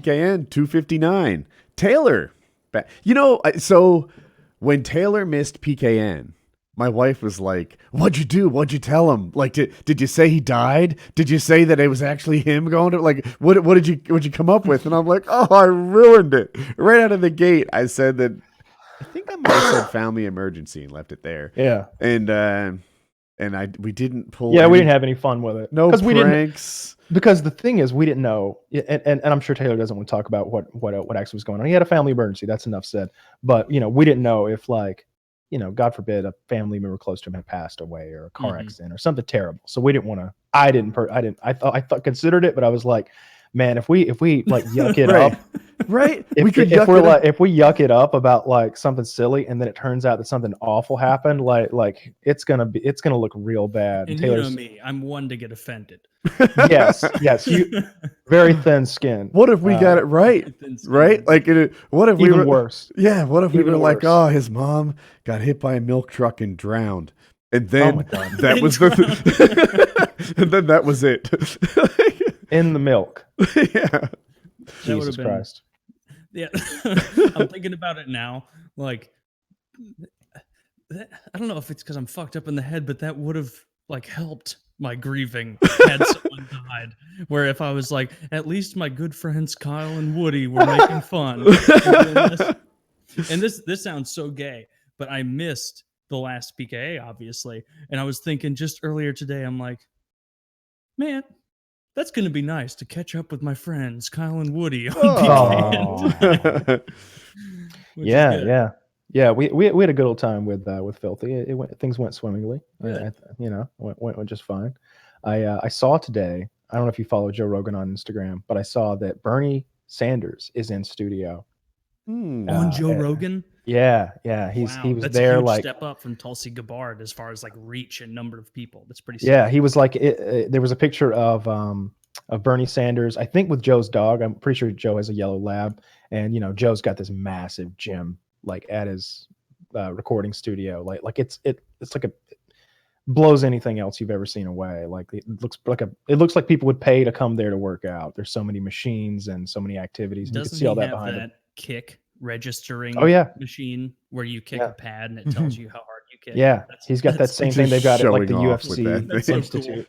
PKN 259. Taylor. You know, so when Taylor missed PKN, my wife was like, "What'd you do? What'd you tell him? Like, did you say he died? Did you say that it was actually him going to like what'd you come up with?" And I'm like, "Oh, I ruined it right out of the gate." I said that I think I might have said family emergency and left it there. Yeah. And we didn't pull. Yeah, we didn't have any fun with it. No pranks. Because the thing is, we didn't know, and I'm sure Taylor doesn't want to talk about what actually was going on. He had a family emergency. That's enough said. But we didn't know if God forbid, a family member close to him had passed away or a car accident or something terrible. So we didn't want to. I thought considered it, but I was like, man, if we like yuck it up, right? If we yuck it up about like something silly, and then it turns out that something awful happened, like it's gonna look real bad. And Taylor's, you know me, I'm one to get offended. yes, you very thin skin. What if we got it right? Right? Like, what if even worse? Yeah. What if we Even were like, worse. oh, his mom got hit by a milk truck and drowned, and then my God. that was and then that was it. In the milk. Yeah. Jesus Christ. Yeah. I'm thinking about it now. Like, I don't know if it's because I'm fucked up in the head, but that would have like helped my grieving had someone died. Where if I was like, at least my good friends Kyle and Woody were making fun. And this sounds so gay, but I missed the last PKA, obviously. And I was thinking just earlier today, I'm like, man, that's going to be nice to catch up with my friends, Kyle and Woody. On PKN. Yeah. We had a good old time with Filthy. Things went swimmingly. Went just fine. I saw today. I don't know if you follow Joe Rogan on Instagram, but I saw that Bernie Sanders is in studio on Joe Rogan. Yeah. He was that's there. A huge like step up from Tulsi Gabbard as far as like reach and number of people. That's pretty. Yeah, he was like there was a picture of Bernie Sanders, I think with Joe's dog. I'm pretty sure Joe has a yellow lab, and Joe's got this massive gym like at his recording studio. Like it's like it blows anything else you've ever seen away. Like it looks like people would pay to come there to work out. There's so many machines and so many activities. And you can see all that behind it. Kick registering machine where you kick a pad and it tells you how hard you kick. Yeah, he's got that same thing they've got at like the UFC Institute.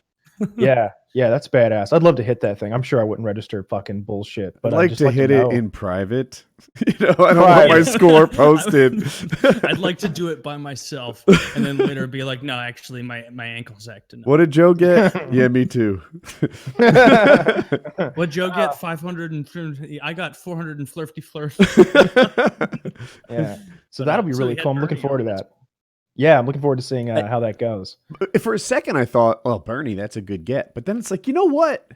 Yeah, that's badass. I'd love to hit that thing. I'm sure I wouldn't register fucking bullshit, but I'd like to hit it in private. I don't want my score posted. I'd like to do it by myself and then later be like, no, actually my ankle's acting up. What did Joe get? Yeah, me too. What Joe get? 500 I got 450 flirt. Yeah. So that'll be really cool. I'm looking forward to that. Yeah, I'm looking forward to seeing how that goes. For a second, I thought, well, Bernie, that's a good get. But then it's like, you know what?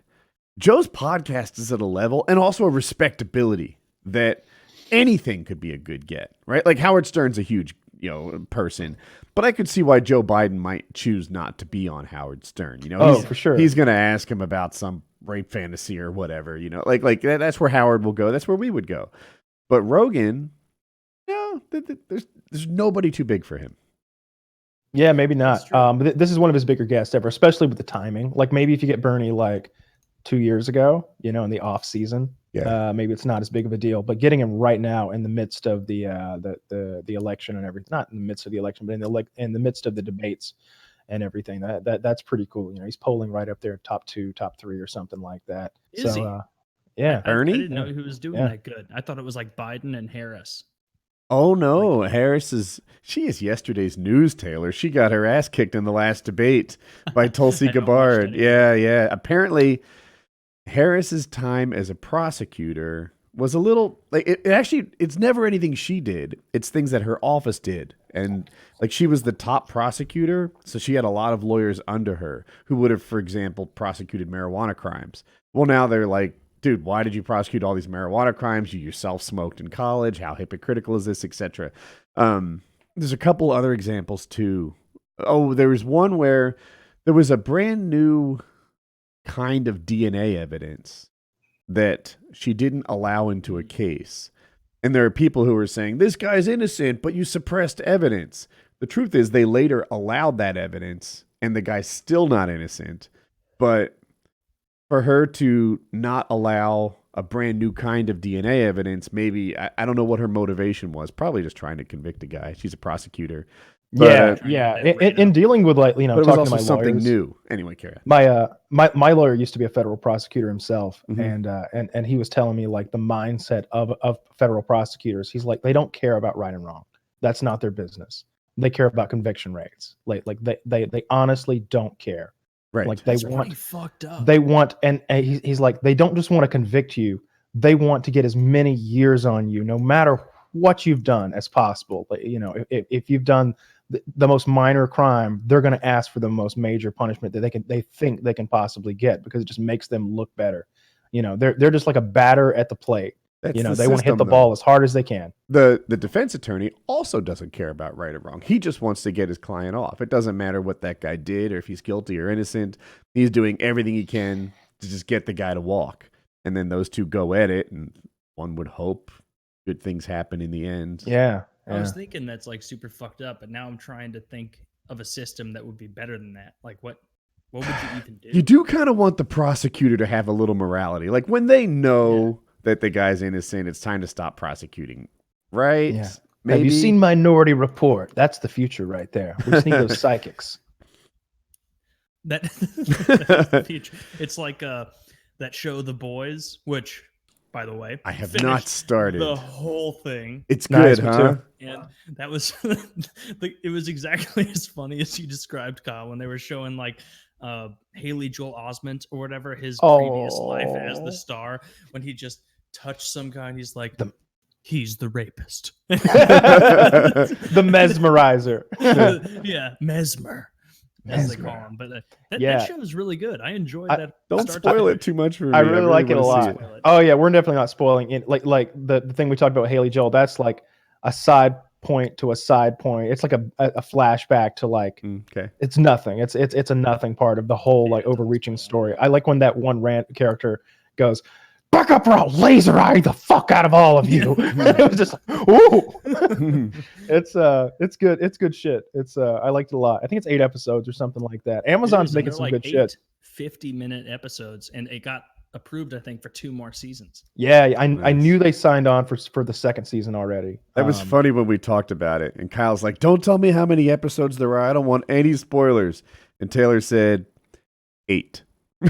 Joe's podcast is at a level and also a respectability that anything could be a good get, right? Like Howard Stern's a huge, person, but I could see why Joe Biden might choose not to be on Howard Stern. For sure. He's going to ask him about some rape fantasy or whatever, like that's where Howard will go. That's where we would go. But Rogan, there's nobody too big for him. Yeah, maybe not. But this is one of his bigger guests ever, especially with the timing. Like maybe if you get Bernie like 2 years ago, in the off season, maybe it's not as big of a deal. But getting him right now in the midst of the election and everything, not in the midst of the election, but in the midst of the debates and everything, that's pretty cool. He's polling right up there, top 2, top 3, or something like that. Is he? Yeah, Bernie. I didn't know he was doing that good. I thought it was like Biden and Harris. Oh no, she is yesterday's news, Taylor. She got her ass kicked in the last debate by Tulsi Gabbard. Yeah. Apparently, Harris's time as a prosecutor was a little like it's never anything she did. It's things that her office did. And like she was the top prosecutor, so she had a lot of lawyers under her who would have, for example, prosecuted marijuana crimes. Well, now they're like, dude, why did you prosecute all these marijuana crimes? You yourself smoked in college. How hypocritical is this, etc. There's a couple other examples too. Oh, there was one where there was a brand new kind of DNA evidence that she didn't allow into a case. And there are people who are saying, this guy's innocent, but you suppressed evidence. The truth is they later allowed that evidence and the guy's still not innocent. But for her to not allow a brand new kind of DNA evidence. Maybe I don't know what her motivation was. Probably just trying to convict a guy. She's a prosecutor. But, Yeah. In dealing with, like, you know, but it was talking also to my something lawyers, new. Anyway, carry on. my lawyer used to be a federal prosecutor himself, Mhm. and he was telling me, like, the mindset of federal prosecutors. He's like, they don't care about right and wrong. That's not their business. They care about conviction rates. Like they honestly don't care. Right. Like That's pretty fucked up. they want, and he's like, they don't just want to convict you. They want to get as many years on you, no matter what you've done, as possible. But, you know, if you've done the most minor crime, they're going to ask for the most major punishment that they think they can possibly get, because it just makes them look better. You know, they're just like a batter at the plate. That's You know, the they want to hit system, the though. ball as hard as they can. The defense attorney also doesn't care about right or wrong. He just wants to get his client off. It doesn't matter what that guy did or if he's guilty or innocent. He's doing everything he can to just get the guy to walk. And then those two go at it, and one would hope good things happen in the end. Yeah. I was thinking that's like super fucked up, but now I'm trying to think of a system that would be better than that. Like what would you even do? You do kind of want the prosecutor to have a little morality. Like when they know that the guy's innocent, it's time to stop prosecuting, right? Yeah. Maybe. Have you seen Minority Report? That's the future right there. We just need those psychics. That's the future. It's like that show The Boys, which, by the way, I have finished not started. the whole thing. It's Nice, good, me huh? too. And that was it was exactly as funny as you described, Kyle, when they were showing like Haley Joel Osment or whatever, his previous life as the star, when he just touched some guy and he's like, he's the rapist. The mesmerizer. Yeah, Mesmer, as they call him. But that show is really good. I enjoyed that. Don't spoil it too much for me. I really like it a wanna see lot. Oh yeah, we're definitely not spoiling it. Like the thing we talked about with Haley Joel, that's like a side point to a side point. It's like a flashback to, like, Okay. it's nothing. It's a nothing part of the whole, like, overreaching story. I like when that one rant character goes, "Back up or I'll laser eye the fuck out of all of you." It was just like, ooh. It's good. It's good shit. I liked it a lot. I think it's 8 episodes or something like that. Amazon's making some good shit. 50-minute episodes, and it got approved, I think, for 2 more seasons. Yeah, I Nice. knew they signed on for the second season already. That was funny when we talked about it. And Kyle's like, "Don't tell me how many episodes there are. I don't want any spoilers." And Taylor said, 8.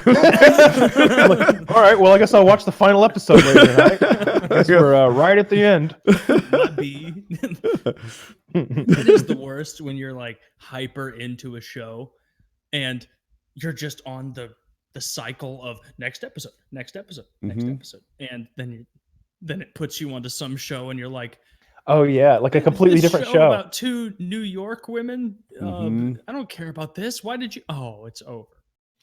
I'm like, all right, well, I guess I'll watch the final episode later tonight. I guess we're right at the end. Might be. It is the worst when you're like hyper into a show and you're just on the cycle of next episode, and then it puts you onto some show and you're like, Oh yeah, like a completely this different show. about 2 New York women. I don't care about this. Why did you? Oh, it's over.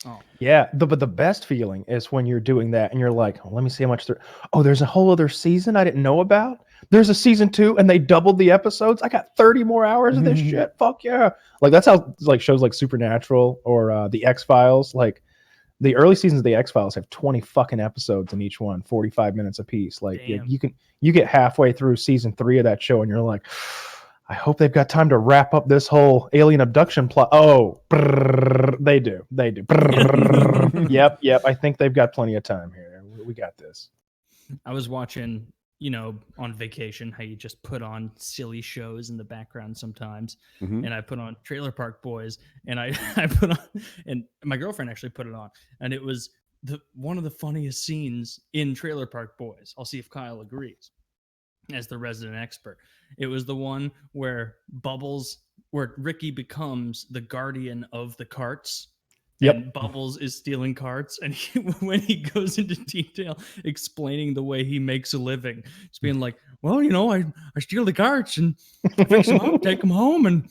Oh Yeah, but the best feeling is when you're doing that and you're like, oh, let me see how much there. Oh, there's a whole other season I didn't know about. There's a season 2 and they doubled the episodes. I got 30 more hours of this shit. Fuck yeah! Like that's how, like, shows like Supernatural or the X-Files. Like the early seasons of the X-Files have 20 fucking episodes in each one, 45 minutes apiece. Like Damn. you get halfway through season 3 of that show and you're like, I hope they've got time to wrap up this whole alien abduction plot. Oh, they do. Yep. I think they've got plenty of time here. We got this. I was watching, on vacation, how you just put on silly shows in the background sometimes. And I put on Trailer Park Boys, and I put on, and my girlfriend actually put it on, and it was one of the funniest scenes in Trailer Park Boys. I'll see if Kyle agrees as the resident expert. It was the one where Ricky becomes the guardian of the carts. Yep. And Bubbles is stealing carts, and when he goes into detail explaining the way he makes a living, just being like, well, I steal the carts and fix them up, take them home, and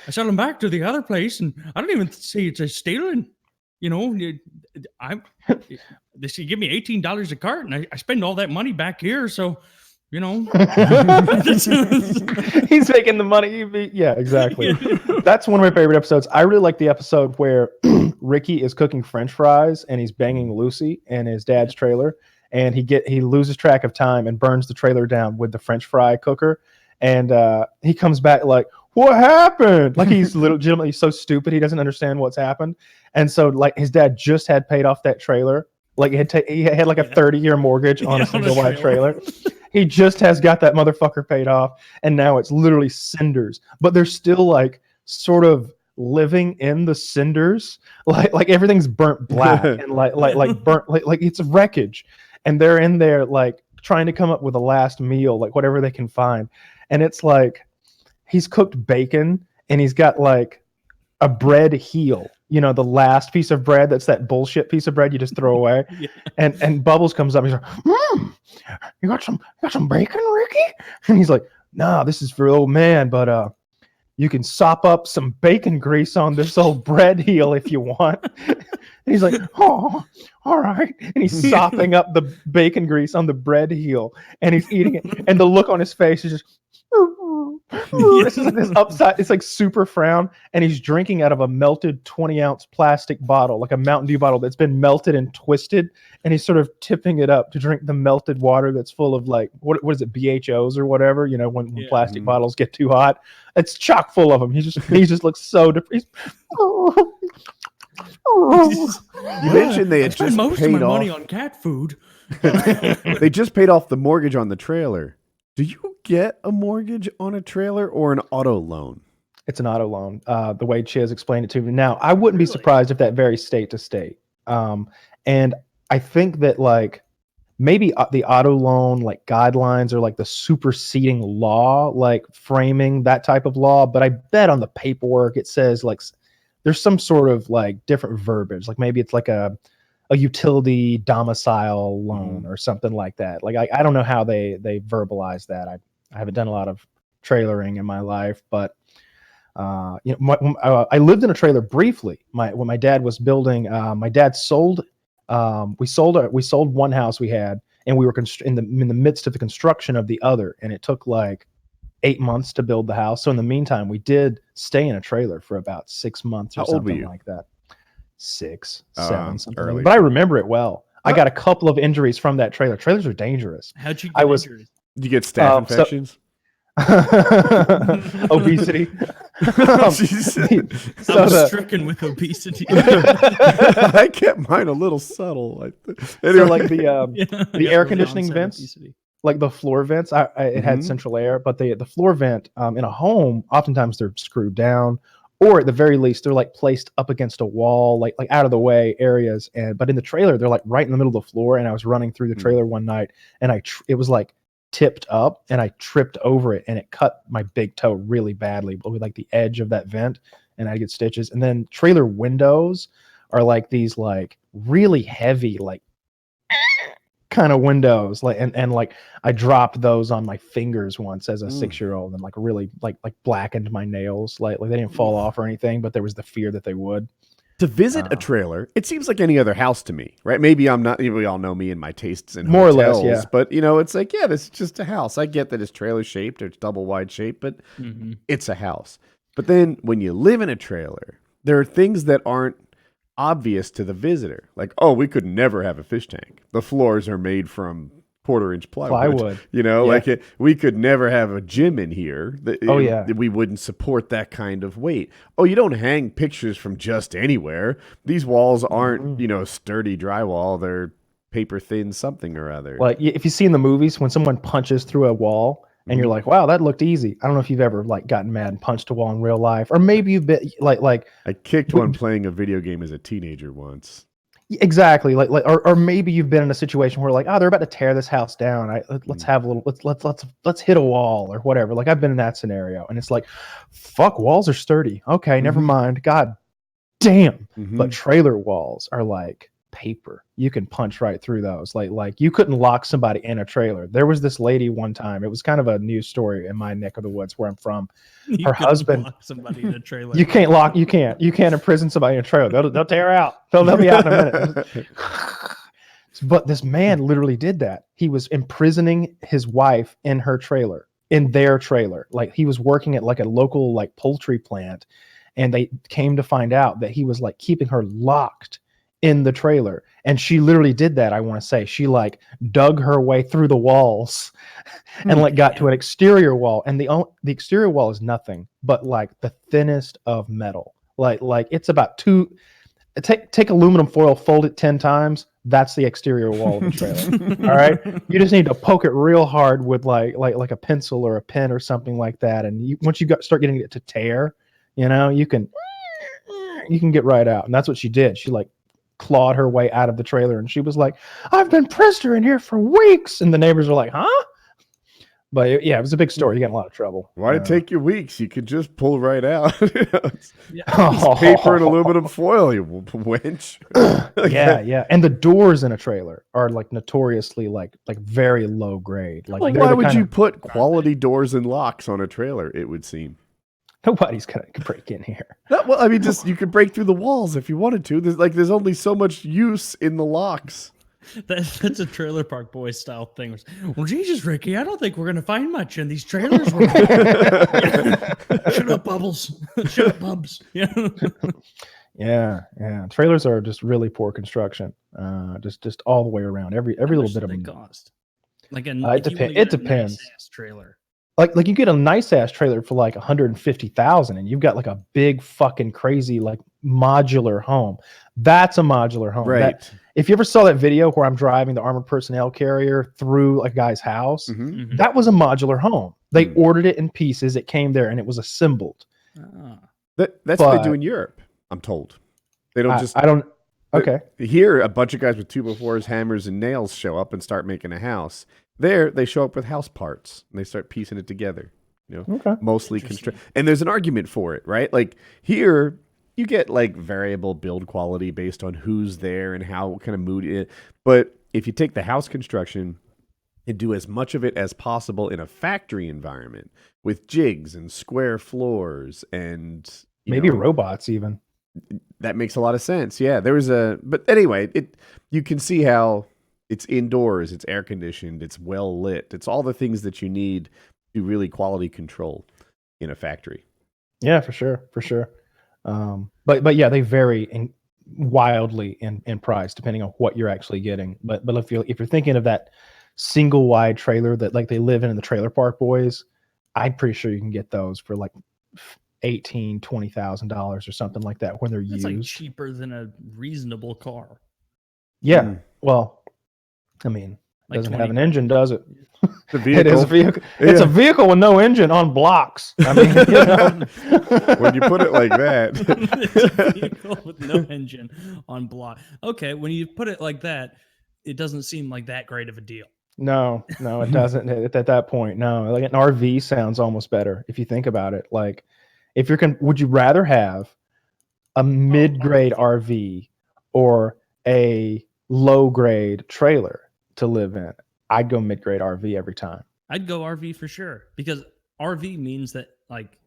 I sell them back to the other place, and I don't even say it's a stealing. They give me $18 a cart, and I spend all that money back here, so he's making the money. Yeah, exactly. That's one of my favorite episodes. I really like the episode where Ricky is cooking French fries and he's banging Lucy in his dad's trailer, and he loses track of time and burns the trailer down with the French fry cooker, and he comes back like, what happened? Like he's legitimately so stupid he doesn't understand what's happened, and so like his dad just had paid off that trailer Like he had like a 30-year mortgage on a Yeah, single wide trailer. He just has got that motherfucker paid off, and now it's literally cinders. But they're still like sort of living in the cinders, like everything's burnt black and like burnt like it's wreckage, and they're in there like trying to come up with a last meal, like whatever they can find, and it's like he's cooked bacon and he's got like a bread heel. You know, the last piece of bread that's that bullshit piece of bread you just throw away. Yeah. And Bubbles comes up. He's like, you got some bacon, Ricky? And he's like, nah, this is for old man, but you can sop up some bacon grease on this old bread heel if you want. And he's like, oh, all right. And he's sopping up the bacon grease on the bread heel, and he's eating it. And the look on his face is just, this is like this upside. It's like super frown, and he's drinking out of a melted 20-ounce plastic bottle, like a Mountain Dew bottle that's been melted and twisted, and he's sort of tipping it up to drink the melted water that's full of like what is it, BHOs or whatever, you know, when plastic bottles get too hot. It's chock full of them. He just looks so depressed. You mentioned they had just most paid of my off. money on cat food. They just paid off the mortgage on the trailer. Do you get a mortgage on a trailer or an auto loan? It's an auto loan. The way Chiz explained it to me. Now, I wouldn't be surprised if that varies state to state. And I think that like maybe the auto loan like guidelines are like the superseding law, like framing that type of law. But I bet on the paperwork it says like there's some sort of like different verbiage. Like maybe it's like a utility domicile loan or something like that. Like I don't know how they verbalize that. I haven't done a lot of trailering in my life, but you know, I lived in a trailer briefly. When my dad was building, my dad sold. We sold one house we had, and we were in the midst of the construction of the other, and it took like 8 months to build the house. So in the meantime, we did stay in a trailer for about 6 months or something like that. 6, 7, something. Early. But I remember it well. I got a couple of injuries from that trailer. Trailers are dangerous. How'd you get injuries? Did you get staph infections? Obesity. I was stricken with obesity. I kept mine a little subtle. Anyway. So like the air conditioning vents, obesity. Like the floor vents, it had central air, but the floor vent in a home, oftentimes they're screwed down, or at the very least they're like placed up against a wall, like out of the way areas. But in the trailer, they're like right in the middle of the floor. And I was running through the trailer one night, and it was like tipped up, and I tripped over it, and it cut my big toe really badly, but with like the edge of that vent, and I get stitches. And then trailer windows are like these like really heavy like kind of windows, like and like I dropped those on my fingers once as a 6-year-old, and like really like blackened my nails, like they didn't fall off or anything, but there was the fear that they would. To visit a trailer, it seems like any other house to me, right? Maybe I'm not. We all know me and my tastes in more hotels, or less, yeah. But you know, it's like, yeah, this is just a house. I get that it's trailer shaped or it's double wide shaped, but it's a house. But then when you live in a trailer, there are things that aren't obvious to the visitor. Like, oh, we could never have a fish tank. The floors are made from 1/4-inch plywood. You know, like we could never have a gym in here. We wouldn't support that kind of weight. Oh, you don't hang pictures from just anywhere. These walls aren't, sturdy drywall. They're paper thin something or other. Like if you see in the movies when someone punches through a wall and you're like, wow, that looked easy. I don't know if you've ever like gotten mad and punched a wall in real life, or maybe you've been like I kicked one playing a video game as a teenager once. Exactly, or maybe you've been in a situation where like, oh, they're about to tear this house down. Let's have a little, let's hit a wall or whatever. Like I've been in that scenario, and it's like, fuck, walls are sturdy. Okay, never mind. God damn, but trailer walls are like paper. You can punch right through those. Like you couldn't lock somebody in a trailer. There was this lady one time. It was kind of a news story in my neck of the woods where I'm from. Her husband lock somebody in a trailer. You can't imprison somebody in a trailer. They'll tear out. They'll be out in a minute. But this man literally did that. He was imprisoning his wife in her trailer, in their trailer. Like he was working at like a local like poultry plant, and they came to find out that he was like keeping her locked in the trailer. And she literally did that. I want to say she like dug her way through the walls and like got to an exterior wall, and the exterior wall is nothing but like the thinnest of metal. Like it's about take aluminum foil, fold it 10 times. That's the exterior wall of the trailer. All right, you just need to poke it real hard with like a pencil or a pen or something like that, and once you start getting it to tear, you can get right out. And that's what she did. She like clawed her way out of the trailer, and she was like, "I've been prisoner in here for weeks," and the neighbors were like, "Huh?" But it was a big story. You got in a lot of trouble. Why'd it take you weeks? You could just pull right out. It's Oh. paper and aluminum foil, you wench. Yeah. And the doors in a trailer are like notoriously like very low grade. Like, Well, they're why the would kind you of- put quality doors and locks on a trailer? It would seem. Nobody's gonna break in here. Well, I mean, just you could break through the walls if you wanted to. There's only so much use in the locks. That's a Trailer Park Boys style thing. Well, Jesus, Ricky, I don't think we're gonna find much in these trailers. Shut up, Bubbles. Shut up, Bubs. Yeah. Trailers are just really poor construction. Just all the way around. Every little bit of they them. cost. Like It depends. Nice trailer. Like you get a nice ass trailer for like 150,000, and you've got like a big fucking crazy like modular home. That's a modular home. Right. If you ever saw that video where I'm driving the armored personnel carrier through a guy's house, Mhm. that was a modular home. They ordered it in pieces. It came there and it was assembled. Ah. That's what they But- do in Europe, I'm told. They don't I don't. They- Okay. Here, a bunch of guys with 2x4s, hammers, and nails show up and start making a house. There, they show up with house parts and they start piecing it together. Okay. Mostly Interesting. construct. And there's an argument for it, right? Like here, you get like variable build quality based on who's there and how what kind of mood it. But if you take the house construction and do as much of it as possible in a factory environment with jigs and square floors and Maybe robots even. that makes a lot of sense. Yeah, but anyway, you can see how it's indoors, it's air conditioned, it's well lit. It's all the things that you need to really quality control in a factory. Yeah, for sure. But yeah, they vary wildly in price depending on what you're actually getting. But if you're thinking of that single wide trailer that like they live in the Trailer Park Boys, I'm pretty sure you can get those for like $18,000-$20,000 or something like that when they're That's used. like cheaper than a reasonable car. Yeah. Well, I mean, Like doesn't have an engine, does it? The It is a vehicle. It's a vehicle with no engine on blocks. I mean, When you put it like that. It's a vehicle with no engine on block. Okay, when you put it like that, it doesn't seem like that great of a deal. No, it doesn't. At that point, no. Like an RV sounds almost better if you think about it. Like, if would you rather have a mid-grade RV or a low-grade trailer to live in? I'd go mid-grade RV every time. I'd go RV for sure because RV means that like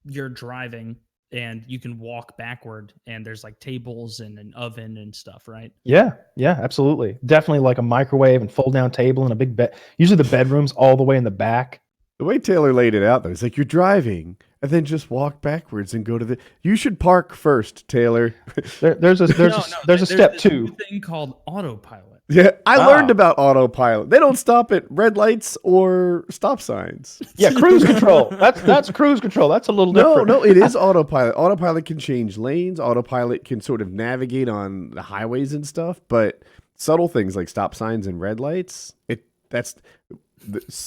you're driving and you can walk backward and there's like tables and an oven and stuff, right? Yeah, absolutely. Definitely like a microwave and fold-down table and a big bed. Usually the bedroom's all the way in the back. The way Taylor laid it out, though, it's like you're driving and then just walk backwards and go to You should park first, Taylor. There's a step this two. new thing called autopilot. Yeah, I Ah. learned about autopilot. They don't stop at red lights or stop signs. Yeah, cruise control. That's cruise control. That's a little different. No, it is autopilot. Autopilot can change lanes. Autopilot can sort of navigate on the highways and stuff. But subtle things like stop signs and red lights, that's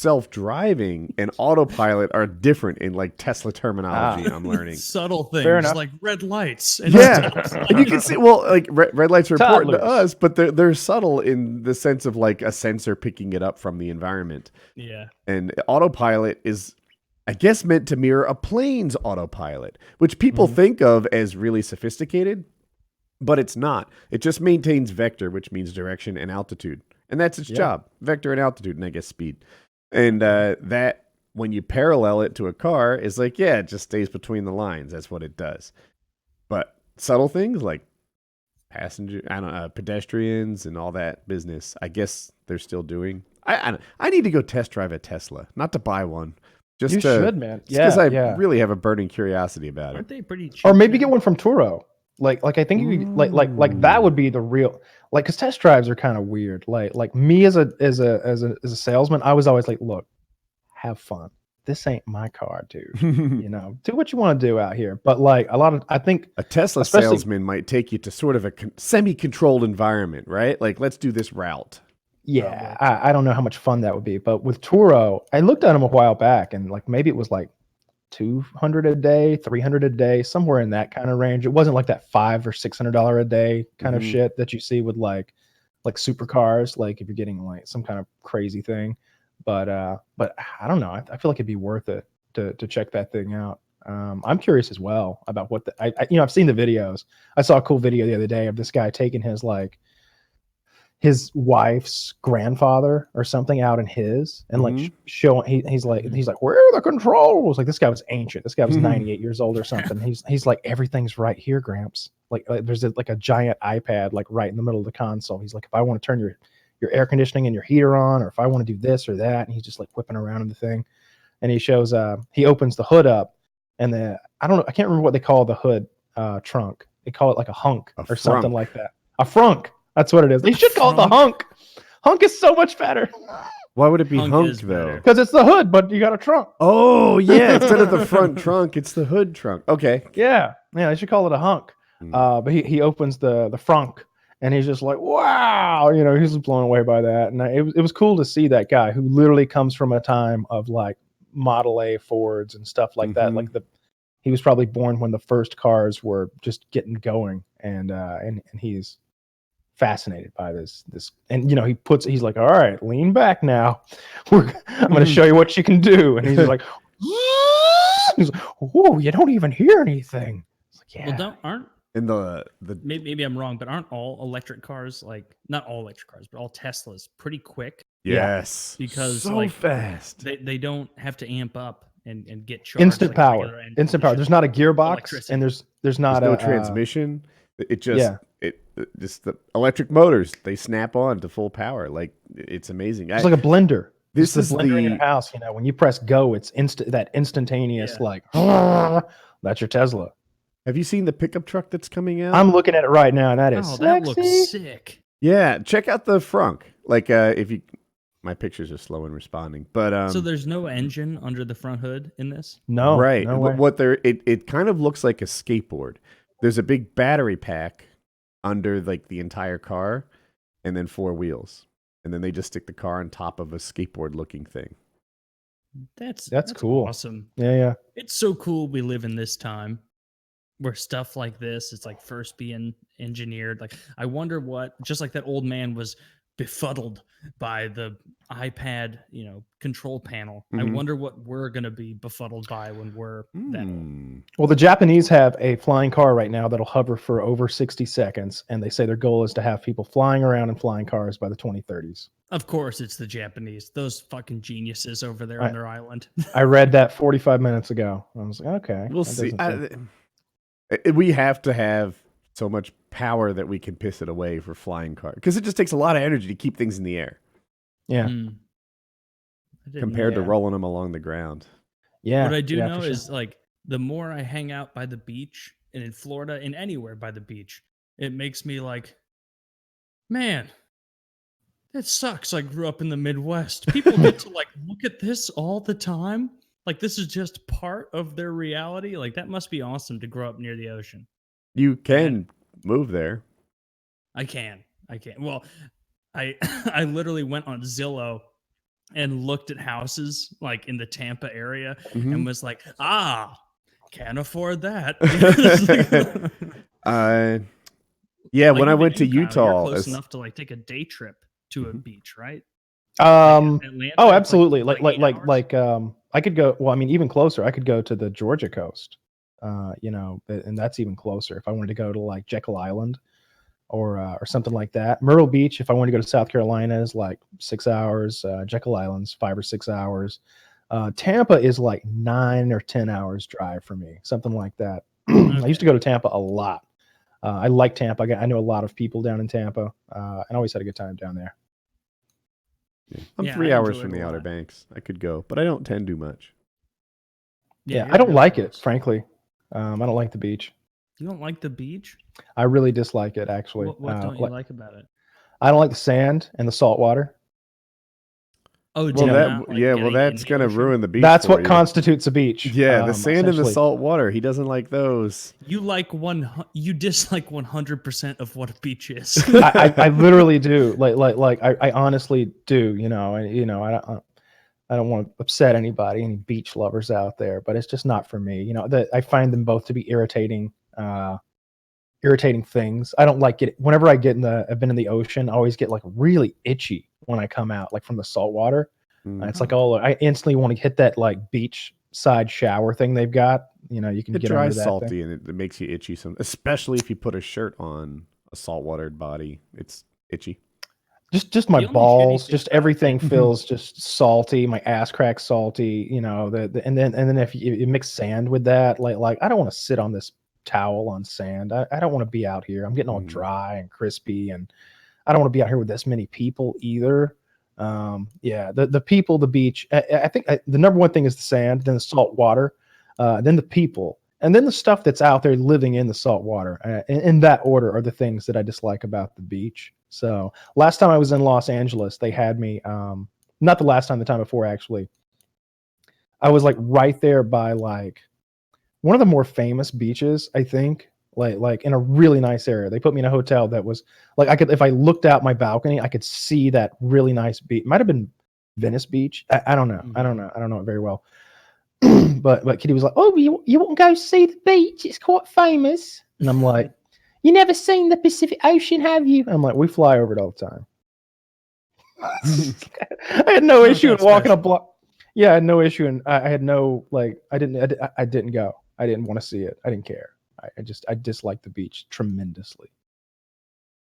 self-driving and autopilot are different in like Tesla terminology. I'm learning. Subtle Fair things enough. like red lights. And Yeah, stuff. and you can see. Well, like red lights are important to Toddlers. us, but they're subtle in the sense of like a sensor picking it up from the environment. Yeah. And autopilot is, I guess, meant to mirror a plane's autopilot, which people think of as really sophisticated, but it's not. It just maintains vector, which means direction and altitude. And that's its job, vector and altitude, and I guess speed. And that, when you parallel it to a car, is like, yeah, it just stays between the lines. That's what it does. But subtle things like pedestrians and all that business, I guess they're still doing. I need to go test drive a Tesla, not to buy one. Just You to, should, man. Because I Yeah. really have a burning curiosity about Aren't it. they pretty cheap? Or maybe now? get one from Turo. Like I think you could, like that would be the real, like, because test drives are kind of weird. Like me as a salesman, I was always like, look, have fun. this ain't my car, dude. You know, do what you want to do out here. But like I think a Tesla especially- salesman might take you to sort of a semi-controlled environment, right? Like, let's do this route. yeah, I don't know how much fun that would be. But with Turo, I looked at them a while back, and like maybe it was like 200 a day, 300 a day, somewhere in that kind of range. It wasn't like that $500 or $600 a day kind of Mhm. shit that you see with like supercars, like if you're getting like some kind of crazy thing. But I don't know. I feel like it'd be worth it to check that thing out. I'm curious as well about what I've seen the videos. I saw a cool video the other day of this guy taking his wife's grandfather or something out in his and like Mhm. showing he's like where are the controls? Like this guy was ancient. This guy was Mhm. 98 years old or something. He's like everything's right here, Gramps. Like there's like a giant iPad like right in the middle of the console. He's like, if I want to turn your air conditioning and your heater on, or if I want to do this or that, and he's just like whipping around in the thing. And he shows he opens the hood up, and I don't know, I can't remember what they call the hood trunk. They call it like a hunk A or something frunk. like that. A frunk. That's what it is. They should call it the hunk. Hunk is so much better Why would it be Hunk hunk is though? better. because it's the hood, but you got a trunk. Oh yeah, instead of the front trunk, it's the hood trunk. Okay. Yeah, they should call it a hunk. But he opens the frunk, and he's just like, wow, you know, he's just blown away by that. And it was cool to see that guy who literally comes from a time of like Model A Fords and stuff like that. Like he was probably born when the first cars were just getting going, and he's fascinated by this. And you know, he's like, all right, lean back now. I'm going to show you what you can do. And he's just like, he's like, whoa, you don't even hear anything. It's like, yeah. Well, aren't And the maybe I'm wrong, but aren't all electric cars, like not all electric cars, but all Teslas pretty quick? yes, Because so like fast. they don't have to amp up and get charged. Instant like a power. regular engine. Instant power. There's not a gearbox, Electricity. and there's There's not no a transmission. It just yeah. just the electric motors, they snap on to full power. Like, it's amazing. It's like a blender. This It's is the blender in your the house. You know, when you press go, it's instantaneous. Yeah. Like that's your Tesla. Have you seen the pickup truck that's coming out? I'm looking at it right now, and that is Oh, sexy. that looks sick. Yeah, check out the frunk. Like, if you, my pictures are slow in responding, but So there's no engine under the front hood in this? No, right. no way. What there, it kind of looks like a skateboard. There's a big battery pack under like the entire car, and then 4 wheels, and then they just stick the car on top of a skateboard-looking thing. That's cool. Awesome. Yeah. It's so cool we live in this time where stuff like this is like first being engineered. Like I wonder what, just like that old man was befuddled by the iPad, you know, control panel. I Mhm. wonder what we're gonna be befuddled by when we're that old. Hmm. Well, the Japanese have a flying car right now that'll hover for over 60 seconds, and they say their goal is to have people flying around in flying cars by the 2030s. Of course, it's the Japanese. Those fucking geniuses over there on their island. I read that 45 minutes ago. I was like, okay, We'll that see. doesn't seem- We have to have so much power that we can piss it away for flying cars, because it just takes a lot of energy to keep things in the air yeah, Hmm. I didn't compared know to that. rolling them along the ground. yeah. What I do yeah, know for sure. is like the more I hang out by the beach and in Florida and anywhere by the beach, it makes me like, man, that sucks. I grew up in the Midwest. People get to like look at this all the time. Like this is just part of their reality. Like that must be awesome to grow up near the ocean. You can move there. I can. Well, I I literally went on Zillow and looked at houses like in the Tampa area Mhm. and was like, can't afford that. Yeah, Like when I even went to you, Kyle, Utah, you're close as- enough to like take a day trip to a Mhm. beach, right? Oh, Atlanta, it's, absolutely. like 8 hours? I could go. Well, I mean, even closer. I could go to the Georgia coast. You know, and that's even closer. If I wanted to go to like Jekyll Island, or something like that. Myrtle Beach, if I wanted to go to South Carolina, is like 6 hours. Jekyll Island's 5 or 6 hours. Tampa is like 9 or 10 hours drive for me, something like that. I used to go to Tampa a lot. I like Tampa. I know a lot of people down in Tampa, and I always had a good time down there. Yeah. I'm Yeah, 3 I hours enjoy from it the a Outer lot. Banks. I could go, but I don't tend to much. Yeah, you're I don't really like it, close. frankly. I don't like the beach. You don't like the beach? I really dislike it, actually. What don't you like about it? I don't like the sand and the salt water. Oh, Well, do that not like yeah, well, getting in that's the gonna ocean? ruin the beach. That's for what you. constitutes a beach. Yeah, the sand and the essentially. salt water. He doesn't like those. You you dislike 100% of what a beach is. I literally do. I honestly do. I don't want to upset anybody, any beach lovers out there, but it's just not for me. That I find them both to be irritating things. I don't like it. Whenever I've been in the ocean, I always get like really itchy when I come out, like from the salt water. It's like, I instantly want to hit that like beach side shower thing they've got. You can It get under dries that salty thing. and it makes you itchy. Especially if you put a shirt on a saltwatered body, it's itchy. Just my The only shitty balls, thing just about everything it- feels just salty. My ass crack salty. And then if you mix sand with that, like I don't want to sit on this towel on sand. I don't want to be out here. I'm getting all Mhm. dry and crispy, and I don't want to be out here with this many people either. Yeah, the people, the beach. I think the number one thing is the sand, then the salt water, then the people, and then the stuff that's out there living in the salt water. In that order are the things that I dislike about the beach. So last time I was in Los Angeles, they had me. Not the last time, the time before actually. I was like right there by like one of the more famous beaches, I think, like in a really nice area. They put me in a hotel that was like if I looked out my balcony, I could see that really nice beach. Might have been Venice Beach. I don't know. I don't know. I don't know it very well. but Kitty was like, "Oh, you want to go see the beach? It's quite famous." And I'm like, "You never seen the Pacific Ocean, have you?" And I'm like, "We fly over it all the time." I had no Not issue in that walking a special. block. Yeah, I had no issue, and I had no like. I didn't go. I didn't want to see it. I didn't care. I dislike the beach tremendously.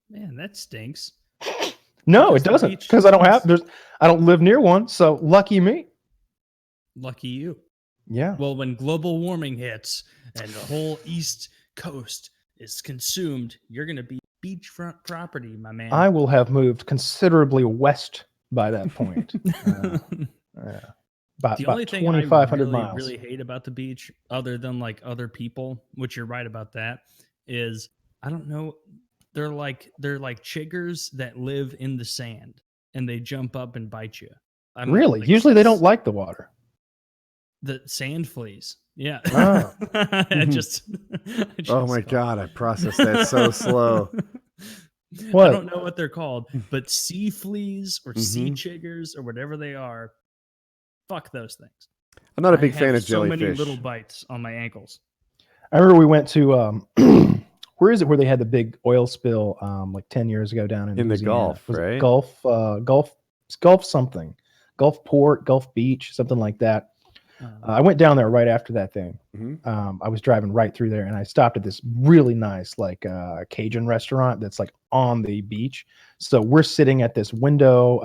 Man, that stinks. No, Because it the doesn't, beach because sounds- I don't live near one. So lucky me. Lucky you. Yeah, Well, when global warming hits and the whole East Coast is consumed, you're going to be beachfront property, my man. I will have moved considerably west by that point. Yeah, The only about thing I 2,500 really, miles. really hate about the beach, other than like other people, which you're right about that, is I don't know. They're like chiggers that live in the sand and they jump up and bite you. I don't Really? like, Usually they don't like the water. the sand fleas. Yeah. Oh. I just, Oh my god, I processed that so slow. What? I don't know what they're called, but sea fleas or sea Mhm. chiggers or whatever they are. Fuck those things. I'm not a I big fan have of so many jellyfish. little bites on my ankles. I remember we went to where is it where they had the big oil spill like 10 years ago down in In the Louisiana? Gulf, Was it right? Gulf something. Gulfport, Gulf Beach, something like that. I went down there right after that thing. Mhm. I was driving right through there and I stopped at this really nice like Cajun restaurant that's like on the beach. So we're sitting at this window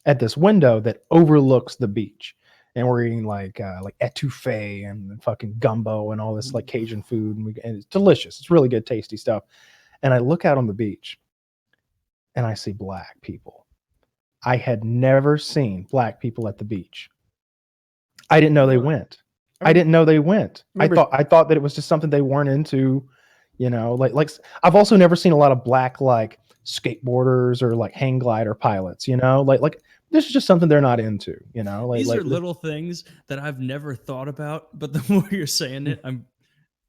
that overlooks the beach. And we're eating like etouffee and fucking gumbo and all this like Cajun food, and it's delicious. It's really good, tasty stuff. And I look out on the beach, and I see black people. I had never seen black people at the beach. I didn't know they Really? went. I didn't know they went. Remember- I thought that it was just something they weren't into. Like I've also never seen a lot of black like skateboarders or like hang glider pilots. Like this is just something they're not into. These are little things that I've never thought about, but the more you're saying it, I'm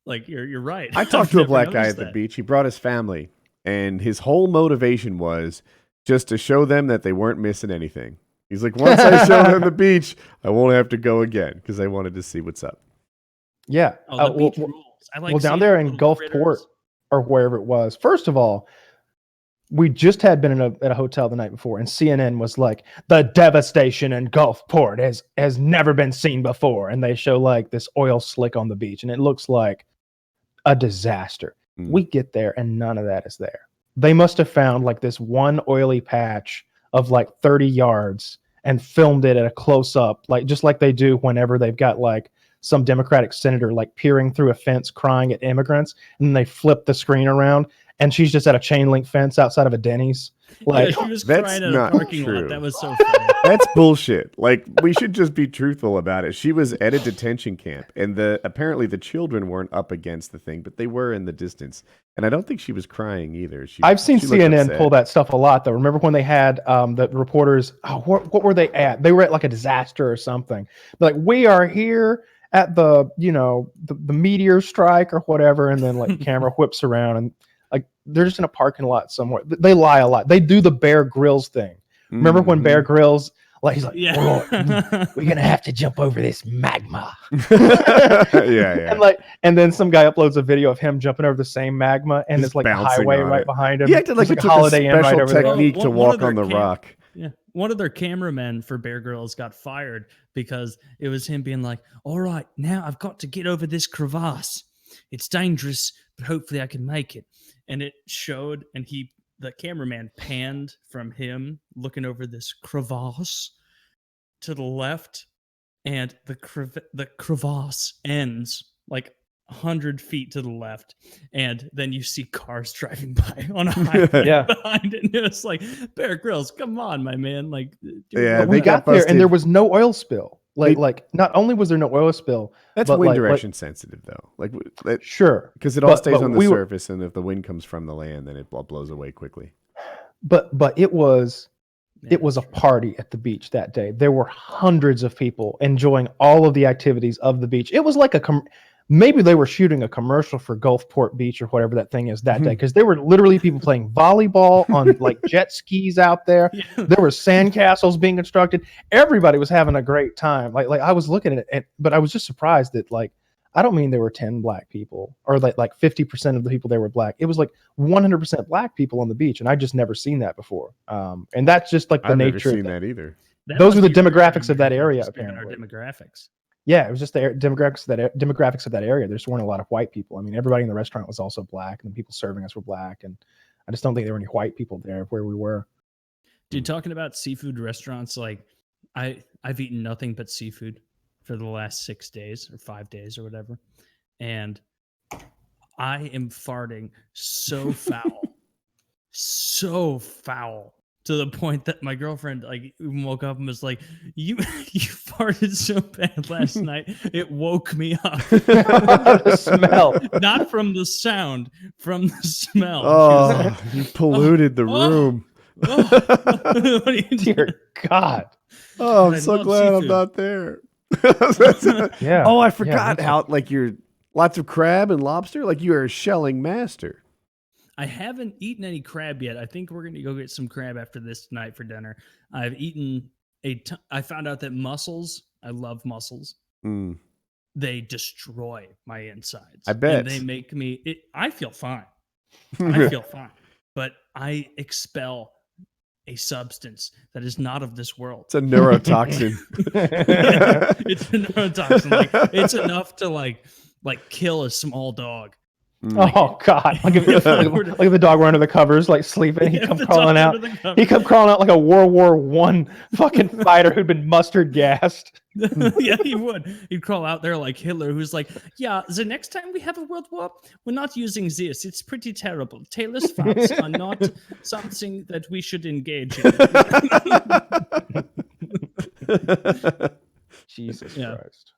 like, you're right. I talked I've to a never black guy noticed at the that. beach. He brought his family, and his whole motivation was just to show them that they weren't missing anything. He's like, once I show them the beach, I won't have to go again because I wanted to see what's up. Yeah. Oh, the beach rules. I like Well, down seeing there in little Gulfport critters. or wherever it was. First of all, we just had been at a hotel the night before, and CNN was like, "The devastation in Gulfport has never been seen before," and they show like this oil slick on the beach, and it looks like a disaster. Mm. We get there, and none of that is there. They must have found like this one oily patch of like 30 yards and filmed it at a close up, like just like they do whenever they've got like some Democratic senator like peering through a fence crying at immigrants, and then they flip the screen around and she's just at a chain link fence outside of a Denny's Like, she was That's crying in a not parking true. lot. That was so funny. That's bullshit. Like, we should just be truthful about it. She was at a detention camp, and apparently the children weren't up against the thing, but they were in the distance. And I don't think she was crying either. I've seen she looked CNN upset. pull that stuff a lot, though. Remember when they had the reporters? Oh, what were they at? They were at like a disaster or something. Like, we are here at the the meteor strike or whatever, and then like camera whips around and like they're just in a parking lot somewhere. They lie a lot. They do the Bear Grylls thing. Remember when Bear Grylls, like, he's like, we're gonna have to jump over this magma. Yeah. And then some guy uploads a video of him jumping over the same magma, and Just it's like a bouncing highway on right it. behind him. He acted like There's it took Holiday a Inn special over there. technique to One walk of their on the rock. Yeah, one of their cameramen for Bear Grylls got fired because it was him being like, "All right, now I've got to get over this crevasse. It's dangerous, but hopefully I can make it." And it showed, and the cameraman panned from him looking over this crevasse to the left, and the crevasse ends like 100 feet to the left, and then you see cars driving by on a highway behind it. And it was like, Bear Grylls, come on, my man! Like, Yeah, we they got got there, busted. and there was no oil spill. Like not only was there no oil spill, That's but wind like, direction sensitive, though. Like, sure, because it all stays but on the we were- surface, and if the wind comes from the land, then it blows away quickly. but it was a party at the beach that day. There were hundreds of people enjoying all of the activities of the beach. It was like maybe they were shooting a commercial for Gulfport Beach or whatever that thing is that day, because there were literally people playing volleyball on like jet skis out there. Yeah. There were sandcastles being constructed. Everybody was having a great time. Like I was looking at it, but I was just surprised that, like, I don't mean there were 10 black people or like 50% of the people there were black. It was like 100% black people on the beach, and I just never seen that before. And that's just like the I've never nature. seen that either. Those are the demographics of that area, Our apparently. demographics. Yeah, it was just the demographics of that area. There just weren't a lot of white people. I mean, everybody in the restaurant was also black, and the people serving us were black, and I just don't think there were any white people there where we were. Dude, talking about seafood restaurants, like I've eaten nothing but seafood for the last 6 days or 5 days or whatever, and I am farting so foul, so foul, to the point that my girlfriend like woke up and was like, "You farted so bad last night, it woke me up." The smell. Not from the sound, from the smell. Oh, you polluted the room. What are you Dear doing? God. Oh, I'm I so love glad I'm seafood. not there. Yeah. Oh, I Yeah, forgot me too. how, like, you're lots of crab and lobster. Like, you are a shelling master. I haven't eaten any crab yet. I think we're going to go get some crab after this tonight for dinner. I've eaten I found out that mussels, I love mussels. Mm. They destroy my insides. I bet. And they make me, I feel fine. I feel fine. But I expel a substance that is not of this world. It's a neurotoxin. It's a neurotoxin. Like, it's enough to like kill a small dog. Oh God! Like if the dog were under the covers, like sleeping, he'd Yeah, come the crawling dog out. under the covers. He'd come crawling out like a World War I fucking fighter who'd been mustard gassed. Yeah, he would. He'd crawl out there like Hitler, who's like, "Yeah, the next time we have a world war, we're not using this. It's pretty terrible. Taylor's farts are not something that we should engage in." Jesus Yeah. Christ!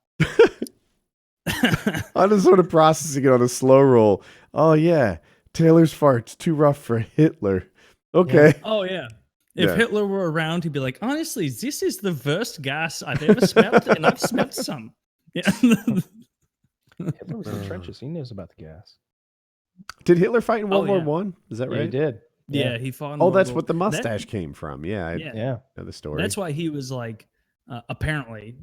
I'm just sort of processing it on a slow roll. Oh yeah, Taylor's farts too rough for Hitler. Okay. Oh yeah. If Yeah. Hitler were around, he'd be like, "Honestly, this is the worst gas I've ever smelled, and I've smelled some." Yeah. Hitler was in the trenches. He knows about the gas. Did Hitler fight in World Oh, War yeah. One? Is that Yeah, right? he did. Yeah, he fought. In Oh, World that's War- what the That- mustache came from. Yeah, I Yeah. Yeah. know the story. That's why he was like, apparently,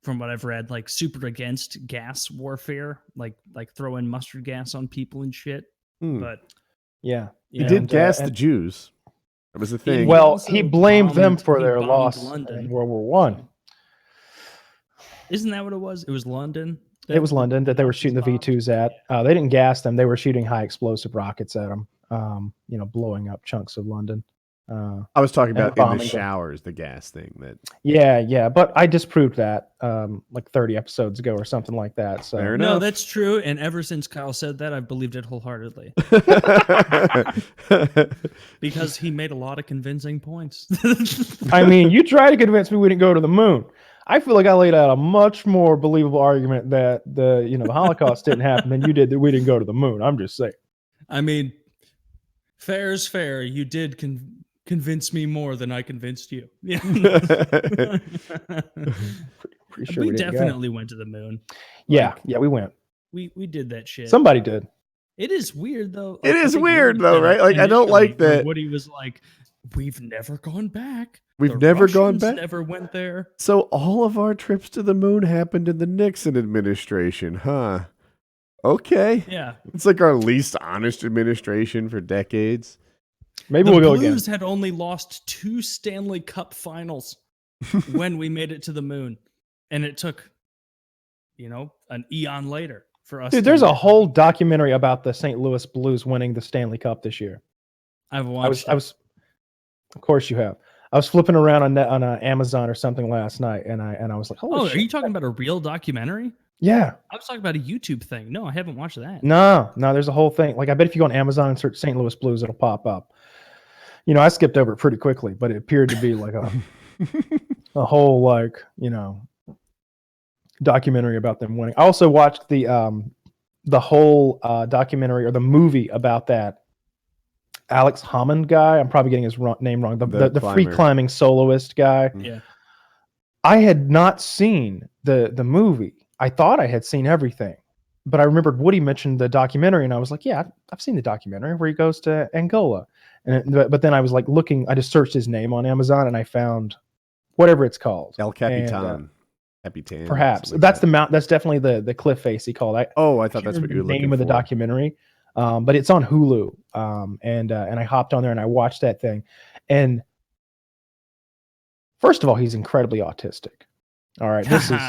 from what I've read, like super against gas warfare, like throwing mustard gas on people and shit. Hmm. But Yeah. He you know, did and, gas the and- Jews. That was the thing. Well, also he blamed them bombed- for he their bombed loss London. in World War One. Isn't that what it was? It was London. It was London that they were shooting the V2s at. They didn't gas them; they were shooting high explosive rockets at them. Blowing up chunks of London. I was talking and about in the bombing them. showers, the gas thing. That Yeah, but I disproved that like 30 episodes ago or something like that. So Fair No, enough. that's true. And ever since Kyle said that, I've believed it wholeheartedly because he made a lot of convincing points. I mean, you tried to convince me we didn't go to the moon. I feel like I laid out a much more believable argument that the Holocaust didn't happen than you did that we didn't go to the moon. I'm just saying. I mean, fair is fair. You did convince me more than I convinced you. Yeah. Pretty sure we didn't go. definitely went to the moon. Yeah, we went. We did that shit. Somebody did. It is weird though. It I is think weird, Woody though, said it right? Like, I don't like initially, where that- Woody was like, "We've never gone back. We've The never gone Russians back? Never went there." So all of our trips to the moon happened in the Nixon administration, huh? Okay. Yeah, It's like our least honest administration for decades. Maybe the we'll go again. Blues had only lost 2 Stanley Cup finals when we made it to the moon, and it took, an eon later for us. Dude, there's a whole documentary about the St. Louis Blues winning the Stanley Cup this year. I've watched. I was, of course you have. I was flipping around on Amazon or something last night, and I was like, "Holy Oh, shit!" are you talking about a real documentary? Yeah. I was talking about a YouTube thing. No, I haven't watched that. No, there's a whole thing. Like, I bet if you go on Amazon and search St. Louis Blues, it'll pop up. I skipped over it pretty quickly, but it appeared to be like a whole documentary about them winning. I also watched the whole documentary or the movie about that Alex Hammond guy. I'm probably getting his name wrong. The free climber. climbing soloist guy. Yeah. I had not seen the movie. I thought I had seen everything, but I remembered Woody mentioned the documentary, and I was like, "Yeah, I've seen the documentary where he goes to Angola." But then I was like looking. I just searched his name on Amazon, and I found whatever it's called. El Capitan. Capitan. Perhaps something like that's that. the mount. That's definitely the cliff face he called. I thought can't that's what remember you were the looking name of the for. documentary, but it's on Hulu. And I hopped on there and I watched that thing. And first of all, he's incredibly autistic. All right, this is,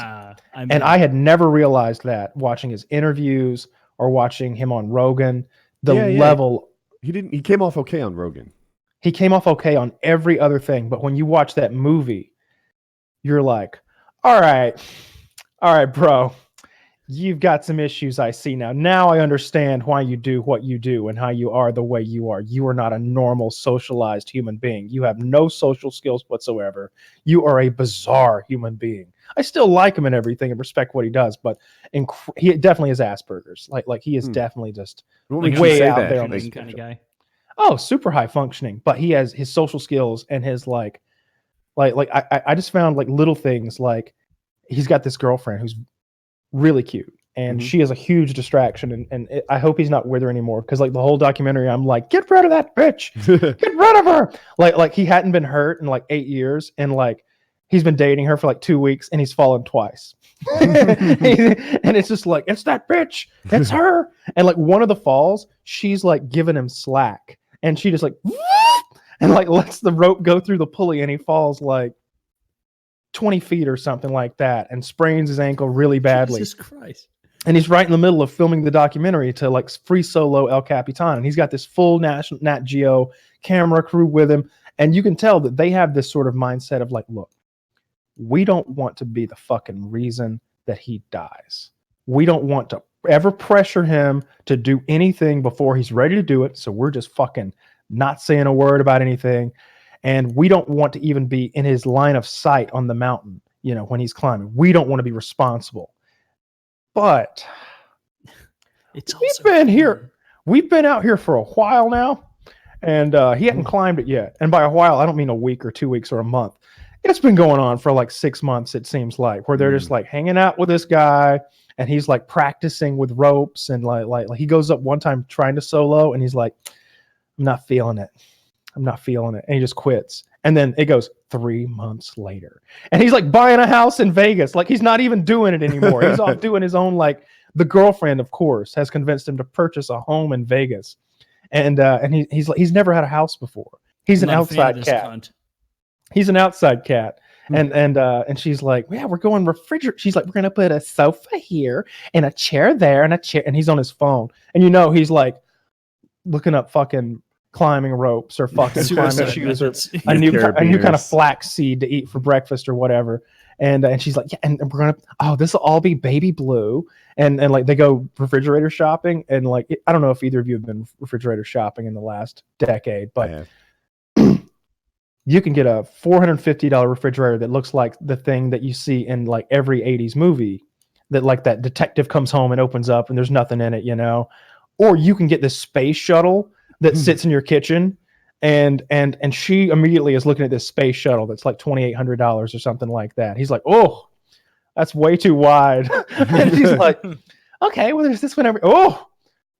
and I had never realized that watching his interviews or watching him on Rogan. The Yeah. level He came off okay on Rogan. he came off okay on every other thing, but when you watch that movie, you're like, all right, bro, you've got some issues. I see now. Now I understand why you do what you do and how you are the way you are. You are not a normal socialized human being. You have no social skills whatsoever. You are a bizarre human being. I still like him and everything and respect what he does, but he definitely has Asperger's. Like he is definitely just What Like makes a you way say out that? there on Like, this kind of guy. oh, super high functioning, but he has his social skills and his I just found like little things, like he's got this girlfriend who's really cute and she is a huge distraction, and I hope he's not with her anymore, because like the whole documentary I'm like, get rid of that bitch, get rid of her. Like he hadn't been hurt in like 8 years, and like he's been dating her for like 2 weeks and he's fallen twice. And it's just like, it's that bitch, it's her. And like one of the falls, she's like giving him slack, and she just like and like lets the rope go through the pulley, and he falls like 20 feet or something like that and sprains his ankle really badly. Jesus Christ. And he's right in the middle of filming the documentary to like free solo El Capitan, and he's got this full Nat Geo camera crew with him, and you can tell that they have this sort of mindset of like, look, we don't want to be the fucking reason that he dies. We don't want to ever pressure him to do anything before he's ready to do it, so we're just fucking not saying a word about anything. And we don't want to even be in his line of sight on the mountain, when he's climbing. We don't want to be responsible. But we've been out here for a while now, and he hadn't climbed it yet. And by a while, I don't mean a week or 2 weeks or a month. It's been going on for like 6 months, it seems like, where they're just like hanging out with this guy, and he's like practicing with ropes, and like he goes up one time trying to solo, and he's like, I'm not feeling it. And he just quits. And then it goes 3 months later, and he's like buying a house in Vegas. Like he's not even doing it anymore. He's off doing his own, like the girlfriend, of course, has convinced him to purchase a home in Vegas. And he's never had a house before. He's an outside cat. He's an outside cat. And she's like, yeah, we're going refrigerator. She's like, we're going to put a sofa here and a chair there and a chair. And he's on his phone. And he's like looking up fucking climbing ropes or fucking climbing Suicide shoes or methods. a new kind of Carabiners. flax seed to eat for breakfast or whatever. And she's like, yeah, and we're gonna, this will all be baby blue. And like they go refrigerator shopping, and like I don't know if either of you have been refrigerator shopping in the last decade, I but have. you can get a $450 refrigerator that looks like the thing that you see in like every 80s movie, that like that detective comes home and opens up and there's nothing in it, you know. Or you can get this space shuttle that sits in your kitchen, and she immediately is looking at this space shuttle that's like $2,800 or something like that. He's like, oh, that's way too wide. And she's like, okay, well, there's this one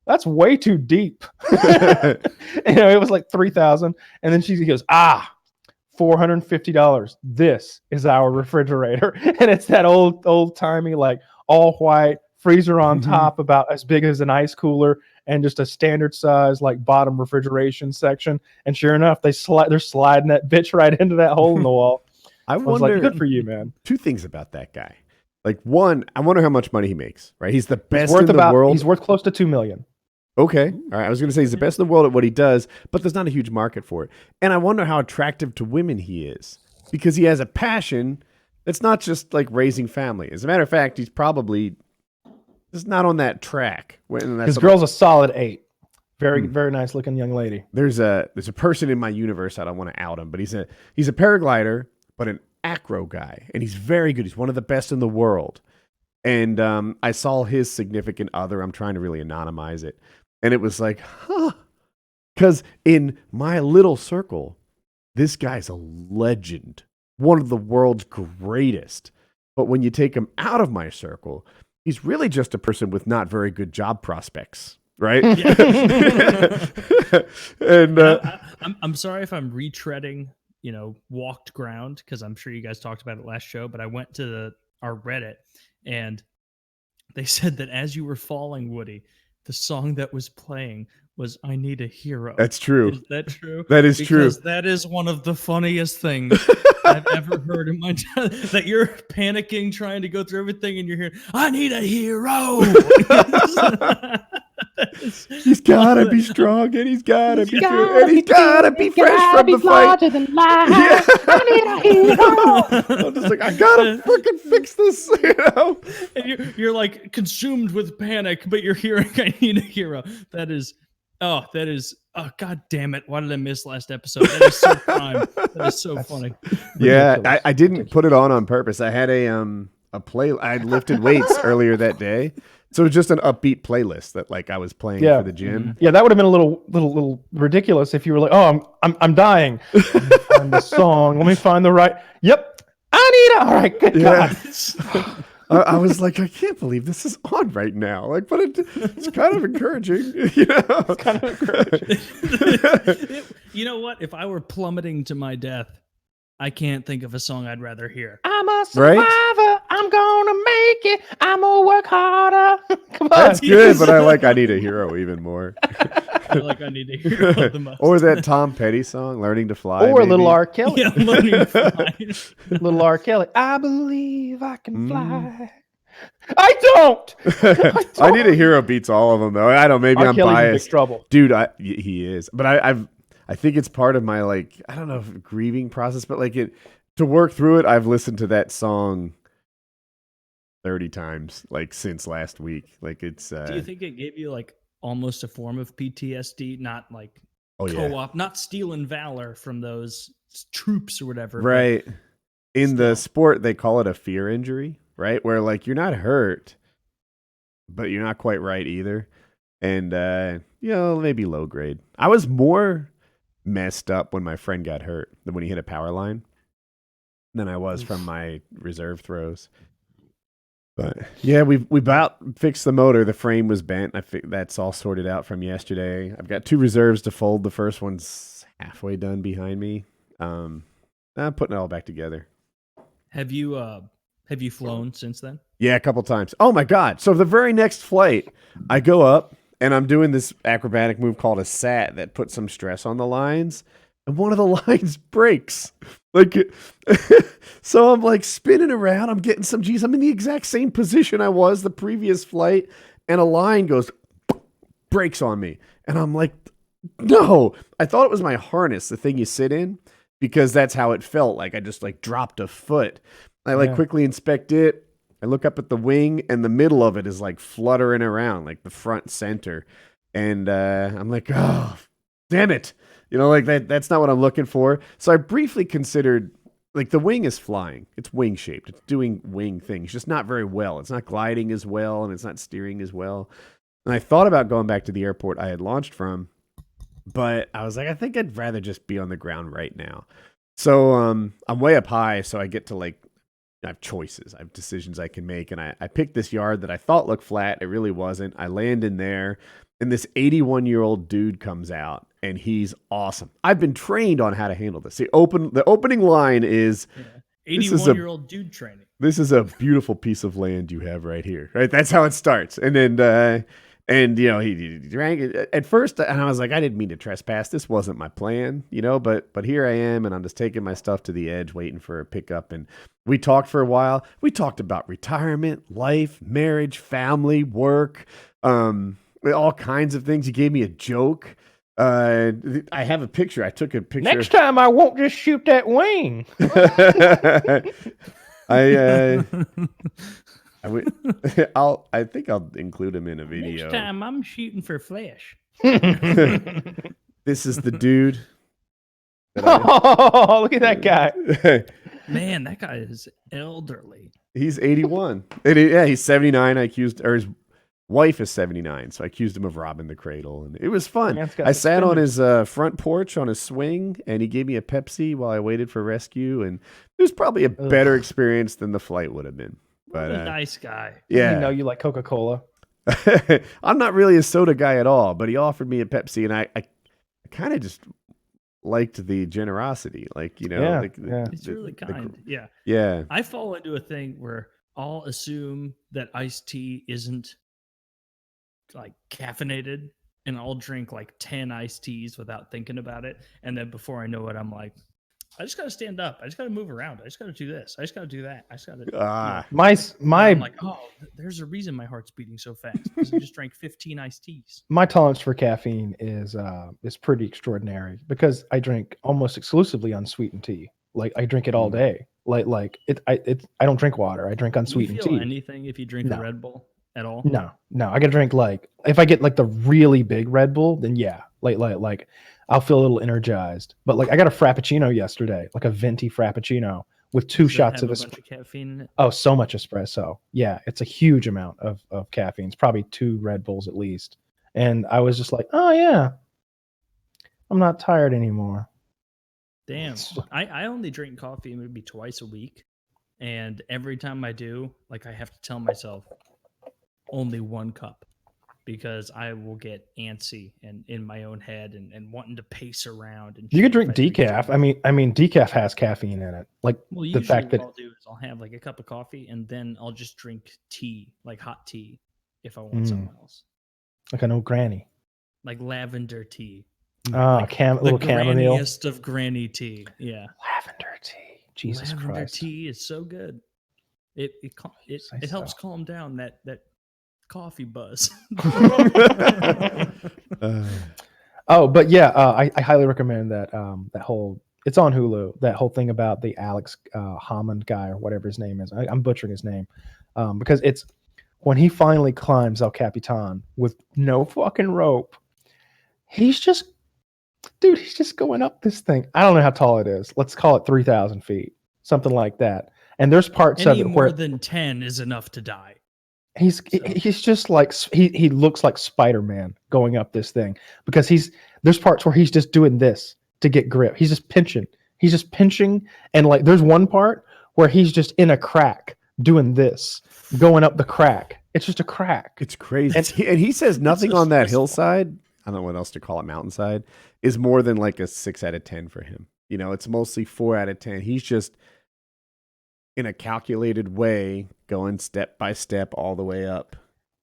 that's way too deep. It was like 3,000. And then she goes, $450. This is our refrigerator. And it's that old timey, like all white freezer on top, about as big as an ice cooler, and just a standard size like bottom refrigeration section. And sure enough, they're sliding that bitch right into that hole in the wall. I was wonder. like, good for you, man. Two things about that guy. Like, one, I wonder how much money he makes. Right, he's the best He's worth in the world. He's worth close to $2 million. Okay, all right. I was going to say he's the best in the world at what he does, but there's not a huge market for it. And I wonder how attractive to women he is, because he has a passion that's not just like raising family. As a matter of fact, he's probably just not on that track. His girl's a solid 8. Very, very nice looking young lady. There's a person in my universe, I don't want to out him, but he's a paraglider, but an acro guy, and he's very good. He's one of the best in the world. And I saw his significant other. I'm trying to really anonymize it. And it was like, because in my little circle, this guy's a legend, one of the world's greatest. But when you take him out of my circle, he's really just a person with not very good job prospects, right? And I'm sorry if I'm retreading, walked ground, because I'm sure you guys talked about it last show, but I went to our Reddit, and they said that as you were falling, Woody, the song that was playing was "I Need a Hero." That's true. Is that true? That is true. Because that is one of the funniest things I've ever heard in my time. That you're panicking, trying to go through everything, and you're hearing, "I need a hero." He's gotta be strong, and he's gotta be good, and he's gotta be fresh from the fight. Than life. Yeah. I need a hero. I'm just like, I gotta freaking fix this, And you're like consumed with panic, but you're hearing, "I need a hero." That is, oh, god damn it! Why did I miss last episode? That is so prime. That is so funny. Yeah, I didn't put it on purpose. I had a play. I had lifted weights earlier that day. So it was just an upbeat playlist that like I was playing for the gym. Yeah, that would have been a little ridiculous if you were like, "Oh, I'm dying." Let me find the song. Let me find the right. Yep, I need. All right, good God. I was like, I can't believe this is on right now. Like, but it's kind of encouraging, It's kind of encouraging. You know what? If I were plummeting to my death, I can't think of a song I'd rather hear. I'm a survivor. Right? I'm gonna make it. I'm gonna work harder. Come on. That's good, but I Need a Hero even more. I like I Need a Hero the most. Or that Tom Petty song, Learning to Fly. Or maybe. Little R. Kelly. Yeah, Learning to Fly. Little R. Kelly. I believe I can fly. I don't. I Need a Hero beats all of them though. I don't. Maybe R. I'm Kelly's in biased, big trouble. dude. He is, but I think it's part of my like I don't know if grieving process, but like to work through it. I've listened to that song 30 times like since last week. Like it's. Do you think it gave you like almost a form of PTSD? Not like co-op, not stealing valor from those troops or whatever. Right. In the sport, they call it a fear injury, right? Where like you're not hurt, but you're not quite right either. And, maybe low grade. I was more messed up when my friend got hurt than when he hit a power line than I was from my reserve throws. But yeah, we about fixed the motor. The frame was bent. That's all sorted out from yesterday. I've got 2 reserves to fold. The first one's halfway done behind me. I'm putting it all back together. Have you flown since then? Yeah, a couple times. Oh my God. So the very next flight, I go up and I'm doing this acrobatic move called a sat that puts some stress on the lines. And one of the lines breaks. Like, so I'm like spinning around. I'm getting some G's. I'm in the exact same position I was the previous flight. And a line breaks on me. And I'm like, No, I thought it was my harness, the thing you sit in, because that's how it felt. Like I just like dropped a foot. I like Yeah. quickly inspect it. I look up at the wing, and the middle of it is like fluttering around, like the front center. And I'm like, oh, damn it. Like that's not what I'm looking for. So I briefly considered, like, the wing is flying. It's wing shaped. It's doing wing things, just not very well. It's not gliding as well, and it's not steering as well. And I thought about going back to the airport I had launched from, but I was like, I think I'd rather just be on the ground right now. So I'm way up high, so I get to, like, I have choices. I have decisions I can make. And I picked this yard that I thought looked flat. It really wasn't. I land in there, and this 81-year-old dude comes out, and he's awesome. I've been trained on how to handle this. The opening line is, yeah. 81-year-old dude training. this is a beautiful piece of land you have right here. Right? That's how it starts. And then he drank it at first, and I was like, I didn't mean to trespass. This wasn't my plan, but here I am, and I'm just taking my stuff to the edge, waiting for a pickup. And we talked for a while. We talked about retirement, life, marriage, family, work, all kinds of things. He gave me a joke. I have a picture. I took a picture. Next time, I won't just shoot that wing. I think I'll include him in a video. Next time, I'm shooting for flesh. This is the dude. Oh, look at that guy. Man, that guy is elderly. He's 81. He's 79. His wife is 79, so I accused him of robbing the cradle, and it was fun. I sat on his front porch on his swing, and he gave me a Pepsi while I waited for rescue, and it was probably a better experience than the flight would have been. But what a nice guy. Yeah, you like Coca-Cola. I'm not really a soda guy at all, but he offered me a Pepsi, and I kind of just liked the generosity. It's really kind. Yeah. I fall into a thing where I'll assume that iced tea isn't like caffeinated, and I'll drink like 10 iced teas without thinking about it, and then before I know it, I'm like, I just gotta stand up. I just gotta move around. I just gotta do this. I just gotta do that. I just gotta. My I'm like, oh, there's a reason my heart's beating so fast because I just drank 15 iced teas. My tolerance for caffeine is pretty extraordinary because I drink almost exclusively unsweetened tea. Like I drink it all day. I don't drink water. I drink unsweetened Do you feel tea. anything if you drink a Red Bull at all? No. I gotta drink if I get like the really big Red Bull, then yeah, like I'll feel a little energized. But like I got a Frappuccino yesterday, like a venti Frappuccino with 2 shots of a bunch of caffeine in it? Oh, so much espresso. Yeah, it's a huge amount of caffeine. It's probably 2 Red Bulls at least. And I was just like, oh yeah, I'm not tired anymore. Damn. I only drink coffee maybe twice a week. And every time I do, like I have to tell myself only 1 cup because I will get antsy and in my own head and wanting to pace around. And you could drink decaf. I mean, decaf has caffeine in it. Like the fact that I'll do is I'll have like a cup of coffee and then I'll just drink tea, like hot tea, if I want something else. Like an old granny. Like lavender tea. Little chamomile. The granniest of granny tea. Yeah. Lavender tea. Jesus Christ. Lavender tea is so good. It helps calm down that coffee buzz. But yeah, I highly recommend that that whole. It's on Hulu. That whole thing about the Alex Hammond guy or whatever his name is. I'm butchering his name because it's when he finally climbs El Capitan with no fucking rope. He's just going up this thing. I don't know how tall it is. Let's call it 3,000 feet, something like that. And there's parts of it where more than 10 is enough to die. He's just like he looks like Spider-Man going up this thing because there's parts where he's just doing this to get grip. He's just pinching, and like there's one part where he's just in a crack doing this, going up the crack. It's just a crack. It's crazy. And he says nothing on that hillside, I don't know what else to call it, mountainside, is more than like a 6 out of 10 for him. It's mostly 4 out of 10. He's just in a calculated way, going step by step all the way up.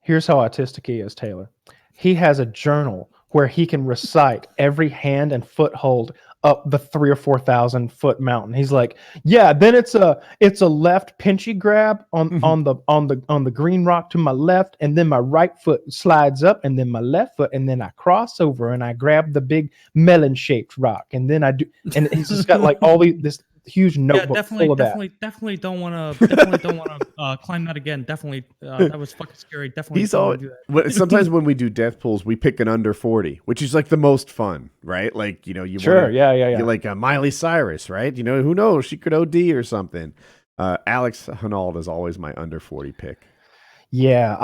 Here's how autistic he is, Taylor. He has a journal where he can recite every hand and foothold up the 3 or 4,000 foot mountain. He's like, yeah, then it's a left pinchy grab on the green rock to my left, and then my right foot slides up, and then my left foot, and then I cross over and I grab the big melon shaped rock, and then I do, and he's just got like all this huge notebook full of that. Definitely don't want to climb that again. Definitely, that was fucking scary. Definitely, He's all. do that. Sometimes when we do death pools, we pick an under 40, which is like the most fun, right? Like you Sure, yeah. You're like Miley Cyrus, right? Who knows? She could OD or something. Alex Honnold is always my under 40 pick. Yeah,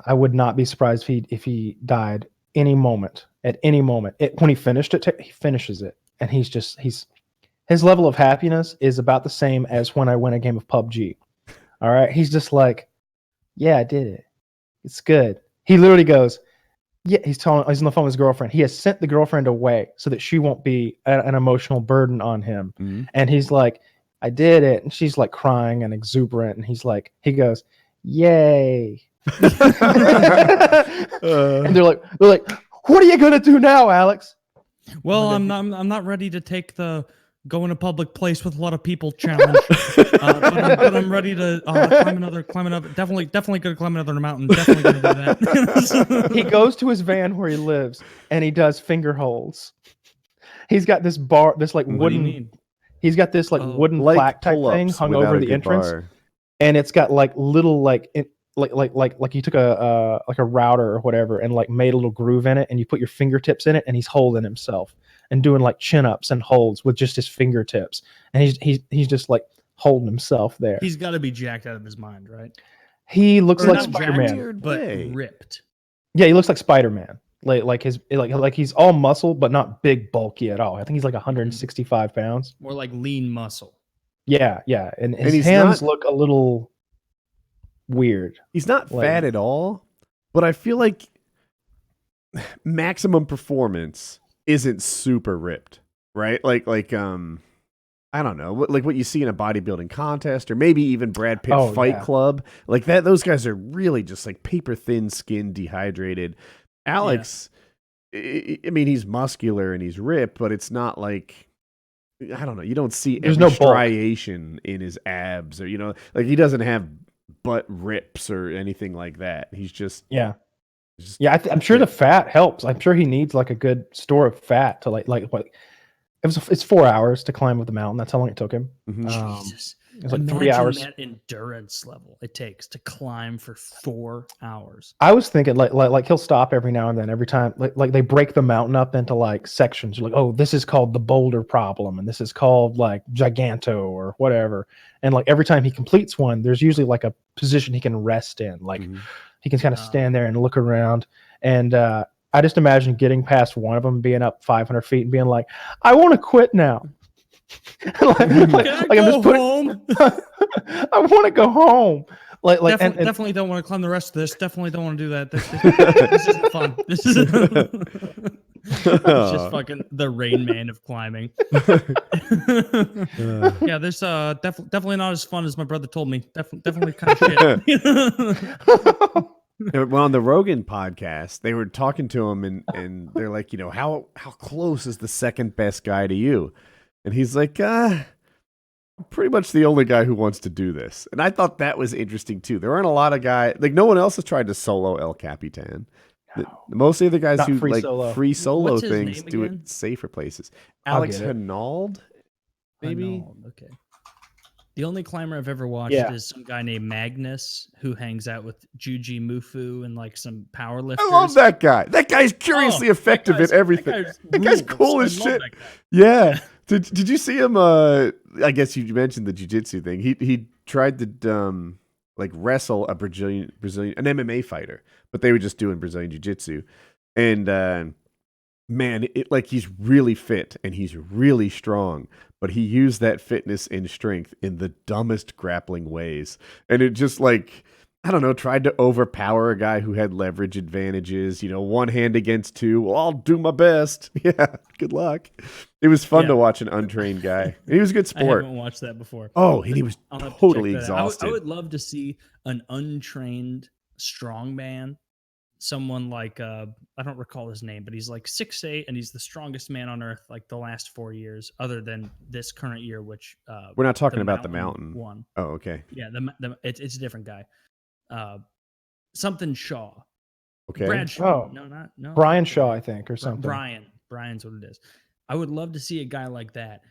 I would not be surprised if he died at any moment. When he finished it, he finishes it, and his level of happiness is about the same as when I win a game of PUBG. All right, he's just like, yeah, I did it. It's good. He literally goes, yeah. He's on the phone with his girlfriend. He has sent the girlfriend away so that she won't be an emotional burden on him. Mm-hmm. And he's like, I did it, and she's like crying and exuberant, and he goes, yay. And they're like, what are you gonna do now, Alex? Well, I'm not ready to take the go in a public place with a lot of people challenge, but I'm ready to climb another. Definitely gonna climb another mountain. Definitely gonna do that. He goes to his van where he lives, and he does finger holds. He's got this bar, this like What wooden. do you mean? He's got this like wooden like plaque type thing hung over the entrance, and it's got like little like you took a router or whatever and like made a little groove in it, and you put your fingertips in it, and he's holding himself and doing like chin ups and holds with just his fingertips, and he's just like holding himself there. He's got to be jacked out of his mind, right? He looks like not Spider-Man, but ripped. Yeah, he looks like Spider-Man. Like he's all muscle but not big bulky at all. I think he's like 165 pounds. More like lean muscle. Yeah, and his hands look a little weird. He's not fat at all, but I feel like Maximum Performance isn't super ripped, right? Like I don't know, like what you see in a bodybuilding contest, or maybe even Brad Pitt Fight Club, like that. Those guys are really just like paper thin skin, dehydrated. Alex, I mean, he's muscular and he's ripped, but it's not like, I don't know, you don't see There's every no bulk striation in his abs, or like he doesn't have butt rips or anything like that. He's just I'm sure the fat helps. I'm sure he needs like a good store of fat to like it's 4 hours to climb up the mountain. That's how long it took him. Jesus. It's like 3 hours. That endurance level it takes to climb for 4 hours. I was thinking like he'll stop every now and then. Every time like they break the mountain up into like sections. You're like, oh, this is called the boulder problem, and this is called like Giganto or whatever. And like every time he completes one, there's usually like a position he can rest in. Like he can kind of stand there and look around. And I just imagine getting past one of them, being up 500 feet, and being like, I want to quit now. I'm just home. I want to go home. Definitely don't want to climb the rest of this. Definitely don't want to do that. This isn't fun. This isn't. It's just fucking the Rain Man of climbing. Yeah, this definitely not as fun as my brother told me. Definitely kind of shit. Well, on the Rogan podcast, they were talking to him, and they're like, how close is the second best guy to you? And he's like, pretty much the only guy who wants to do this. And I thought that was interesting too. There aren't a lot of guys, like no one else has tried to solo El Capitan. Most of the guys who like free solo things do it safer places. Alex Honnold, maybe. Honnold, okay. The only climber I've ever watched is some guy named Magnus who hangs out with Juji Mufu and like some power lifters. I love that guy. That guy's curiously effective at everything. That guy's cool as shit. Yeah. Did you see him? I guess you mentioned the jiu-jitsu thing. He tried to like wrestle a Brazilian an MMA fighter, but they were just doing Brazilian jiu-jitsu. And man, like he's really fit and he's really strong, but he used that fitness and strength in the dumbest grappling ways. And it just like, I don't know, tried to overpower a guy who had leverage advantages, one hand against two. Well, I'll do my best. Yeah, good luck. It was fun to watch an untrained guy. He was a good sport. I haven't watched that before. Oh, and he was totally exhausted. I would love to see an untrained strongman someone like I don't recall his name, but he's like 6'8", and he's the strongest man on earth like the last 4 years, other than this current year, which We're not talking about the mountain one. Oh, okay. Yeah, it's a different guy. Something Shaw. Okay. Brad Shaw. Oh. No. Brian Shaw, I think, or something. Brian's what it is. I would love to see a guy like that,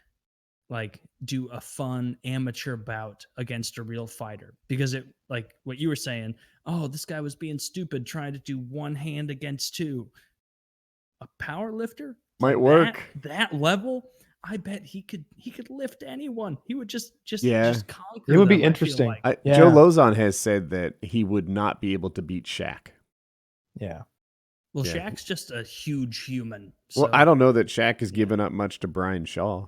like, do a fun amateur bout against a real fighter, because it, like what you were saying, oh, this guy was being stupid trying to do one hand against two. A power lifter Might work. that level, I bet he could lift anyone. He would just Yeah. conquer. It would be them, I feel interesting. like. Yeah. Joe Lozon has said that he would not be able to beat Shaq. Yeah. Well, Yeah. Shaq's just a huge human. Well, so- I don't know that Shaq has given up much to Brian Shaw.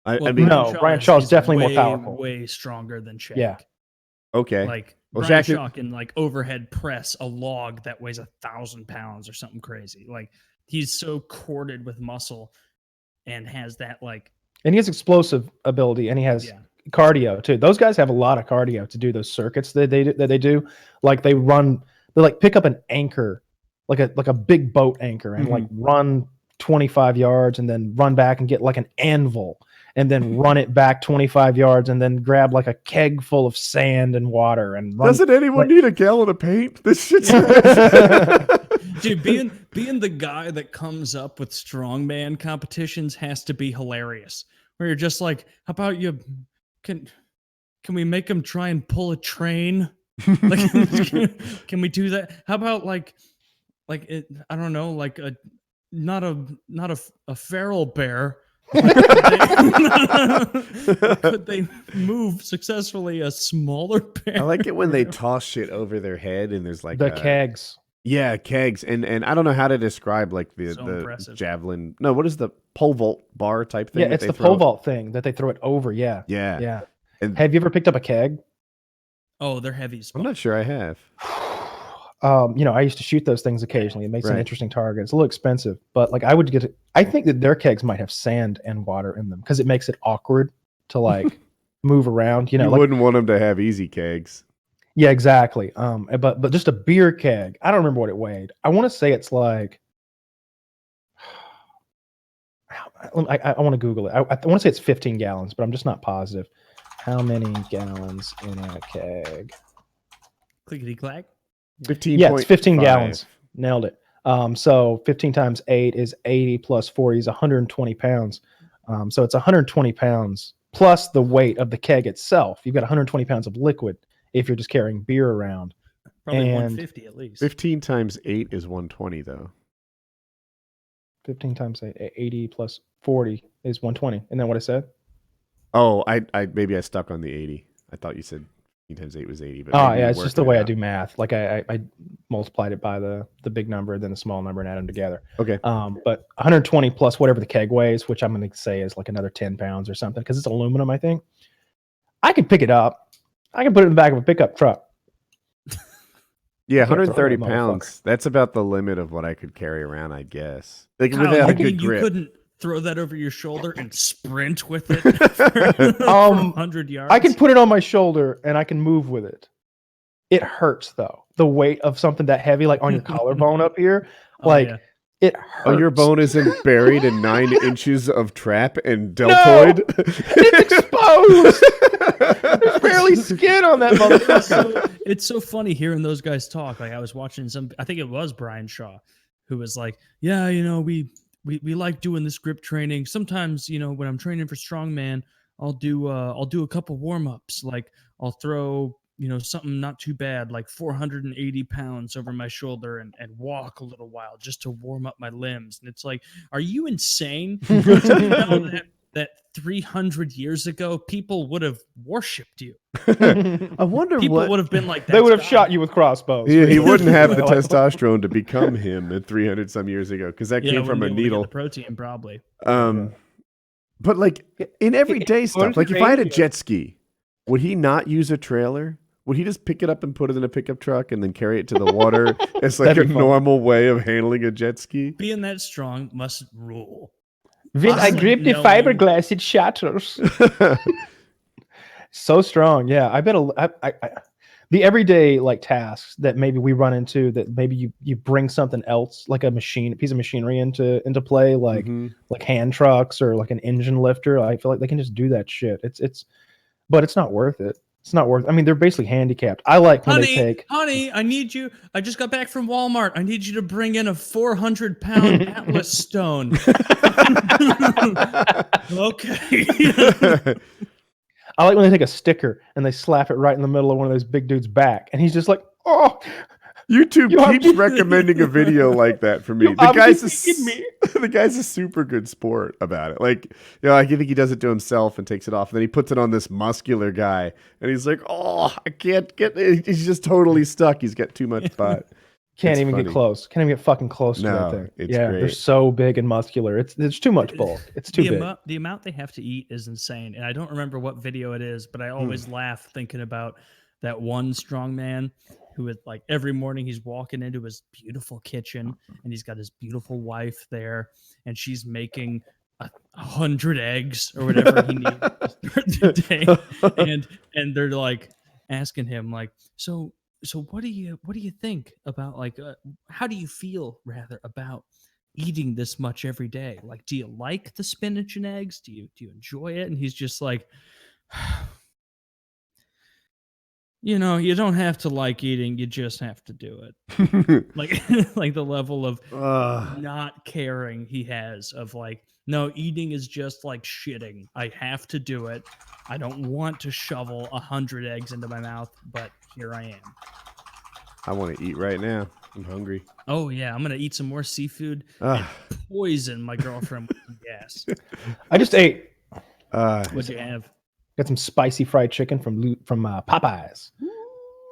I Well, mean, no, Brian Shaw's definitely more powerful. Way stronger than Shaq. Yeah. okay. Like Well, Brian Shaq is- Shaw can like overhead press a log that weighs 1,000 pounds or something crazy. Like he's so corded with muscle and has that like And he has explosive ability, and he has yeah. cardio too. Those guys have a lot of cardio to do those circuits that they do. Like they like pick up an anchor, like a big boat anchor, and like run 25 yards and then run back and get like an anvil and then run it back 25 yards and then grab like a keg full of sand and water and run. Doesn't anyone need a gallon of paint? This shit's Dude, being the guy that comes up with strongman competitions has to be hilarious. Where you're just like, how about you can we make him try and pull a train? Like, can we do that? How about like it, I don't know, like a not a feral bear. Could they move successfully a smaller bear? I like it when they toss shit over their head and there's like the kegs. Yeah, kegs. And I don't know how to describe like the impressive. javelin. No, what is the pole vault bar type thing? Yeah, it's the pole vault thing that they throw it over. Yeah. Yeah. Yeah. And Have you ever picked up a keg? Oh, they're heavy as I'm fuck. not sure I have. I used to shoot those things occasionally. It makes an interesting target. It's a little expensive, but like I think that their kegs might have sand and water in them because it makes it awkward to like move around. You You like, wouldn't want them to have easy kegs. yeah, exactly. But just a beer keg. I don't remember what it weighed. I want to say it's like. I want to Google it. I want to say it's 15 gallons, but I'm just not positive. How many gallons in a keg? Clickety clack. 15. Yeah, it's 15 gallons. Nailed it. So 15 times 8 is 80 plus 40 is 120 pounds. So it's 120 pounds plus the weight of the keg itself. You've got 120 pounds of liquid if you're just carrying beer around. Probably And 150 at least. 15 times 8 is 120 though. 15 times 8, 80 plus 40 is 120. Isn't that what I said? Oh, I maybe I stuck on the 80. I thought you said 15 times 8 was 80. But Oh, maybe yeah, you it's just worked the it way I out. do math. Like I multiplied it by the big number, then the small number, and add them together. Okay. But 120 plus whatever the keg weighs, which I'm going to say is like another 10 pounds or something, because it's aluminum, I think. I could pick it up. I can put it in the back of a pickup truck. Yeah, Can't throw 130 that pounds. That's about the limit of what I could carry around, I guess. Like Kyle, without a you good mean grip. you couldn't throw that over your shoulder and sprint with it for 100 yards? I can put it on my shoulder and I can move with it. It hurts though. The weight of something that heavy, like on your collarbone up here, like yeah. it hurts. Oh, your bone isn't buried in 9 inches of trap and deltoid? It's exposed. There's barely skin on that motherfucker. It's so funny hearing those guys talk. Like I was watching I think it was Brian Shaw, who was like, yeah, we like doing this grip training. Sometimes, when I'm training for strongman, I'll do a couple warm-ups. Like I'll throw, something not too bad, like 480 pounds over my shoulder and walk a little while just to warm up my limbs. And it's like, are you insane? That 300 years ago, people would have worshipped you. I wonder People what would have been like that. They would have shot you with crossbows. he wouldn't have the Like, testosterone to become him at 300 some years ago because that came from a needle. The protein, probably. But like in everyday stuff, like if I had a jet ski, would he not use a trailer? Would he just pick it up and put it in a pickup truck and then carry it to the water? It's like a That'd be fun. normal way of handling a jet ski. Being that strong must rule. When I Awesome. grip the No. fiberglass, it shatters. So strong, yeah. I bet the everyday like tasks that maybe we run into, that maybe you bring something else like a piece of machinery into play, like Mhm. like hand trucks or like an engine lifter. I feel like they can just do that shit. But it's not worth it. It's not worth. I mean, they're basically handicapped. I like when they take. Honey, I need you. I just got back from Walmart. I need you to bring in a 400-pound Atlas stone. Okay. I like when they take a sticker and they slap it right in the middle of one of those big dudes' back, and he's just like, "Oh, YouTube You keeps obviously- recommending a video like that for me. You The guy's obviously feed me. the guy's a super good sport about it. Like, I think he does it to himself and takes it off, and then he puts it on this muscular guy, and he's like, "Oh, I can't get it." He's just totally stuck. He's got too much butt. Can't It's even funny. get close. Can't even get fucking close to that No, thing. it's Yeah, they're great. so big and muscular. It's too much bulk. It's too big. The amount they have to eat is insane. And I don't remember what video it is, but I always laugh thinking about that one strong man who is like every morning he's walking into his beautiful kitchen and he's got his beautiful wife there and she's making 100 eggs or whatever he needs to start the day. And they're like asking him like, so what do you think about like how do you feel rather about eating this much every day? Like, do you like the spinach and eggs? Do you enjoy it? And he's just like, you know, you don't have to like eating, you just have to do it. Like like the level of not caring he has of like, no, eating is just like shitting. I have to do it. I don't want to shovel 100 eggs into my mouth, but here I am. I want to eat right now. I'm hungry. Oh yeah, I'm gonna eat some more seafood and poison my girlfriend with some gas. I just ate. What'd you have? Got some spicy fried chicken from Popeyes.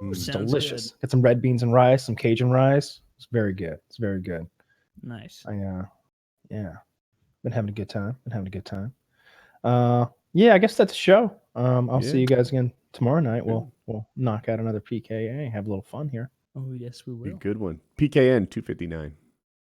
It's Sounds delicious. Got some red beans and rice, some Cajun rice. It's very good. It's very good. Good. Nice. Yeah, been having a good time. Yeah, I guess that's the show. I'll see you guys again tomorrow night. We'll knock out another PKA, have a little fun here. Oh yes, we Be a will. good one. PKN 259.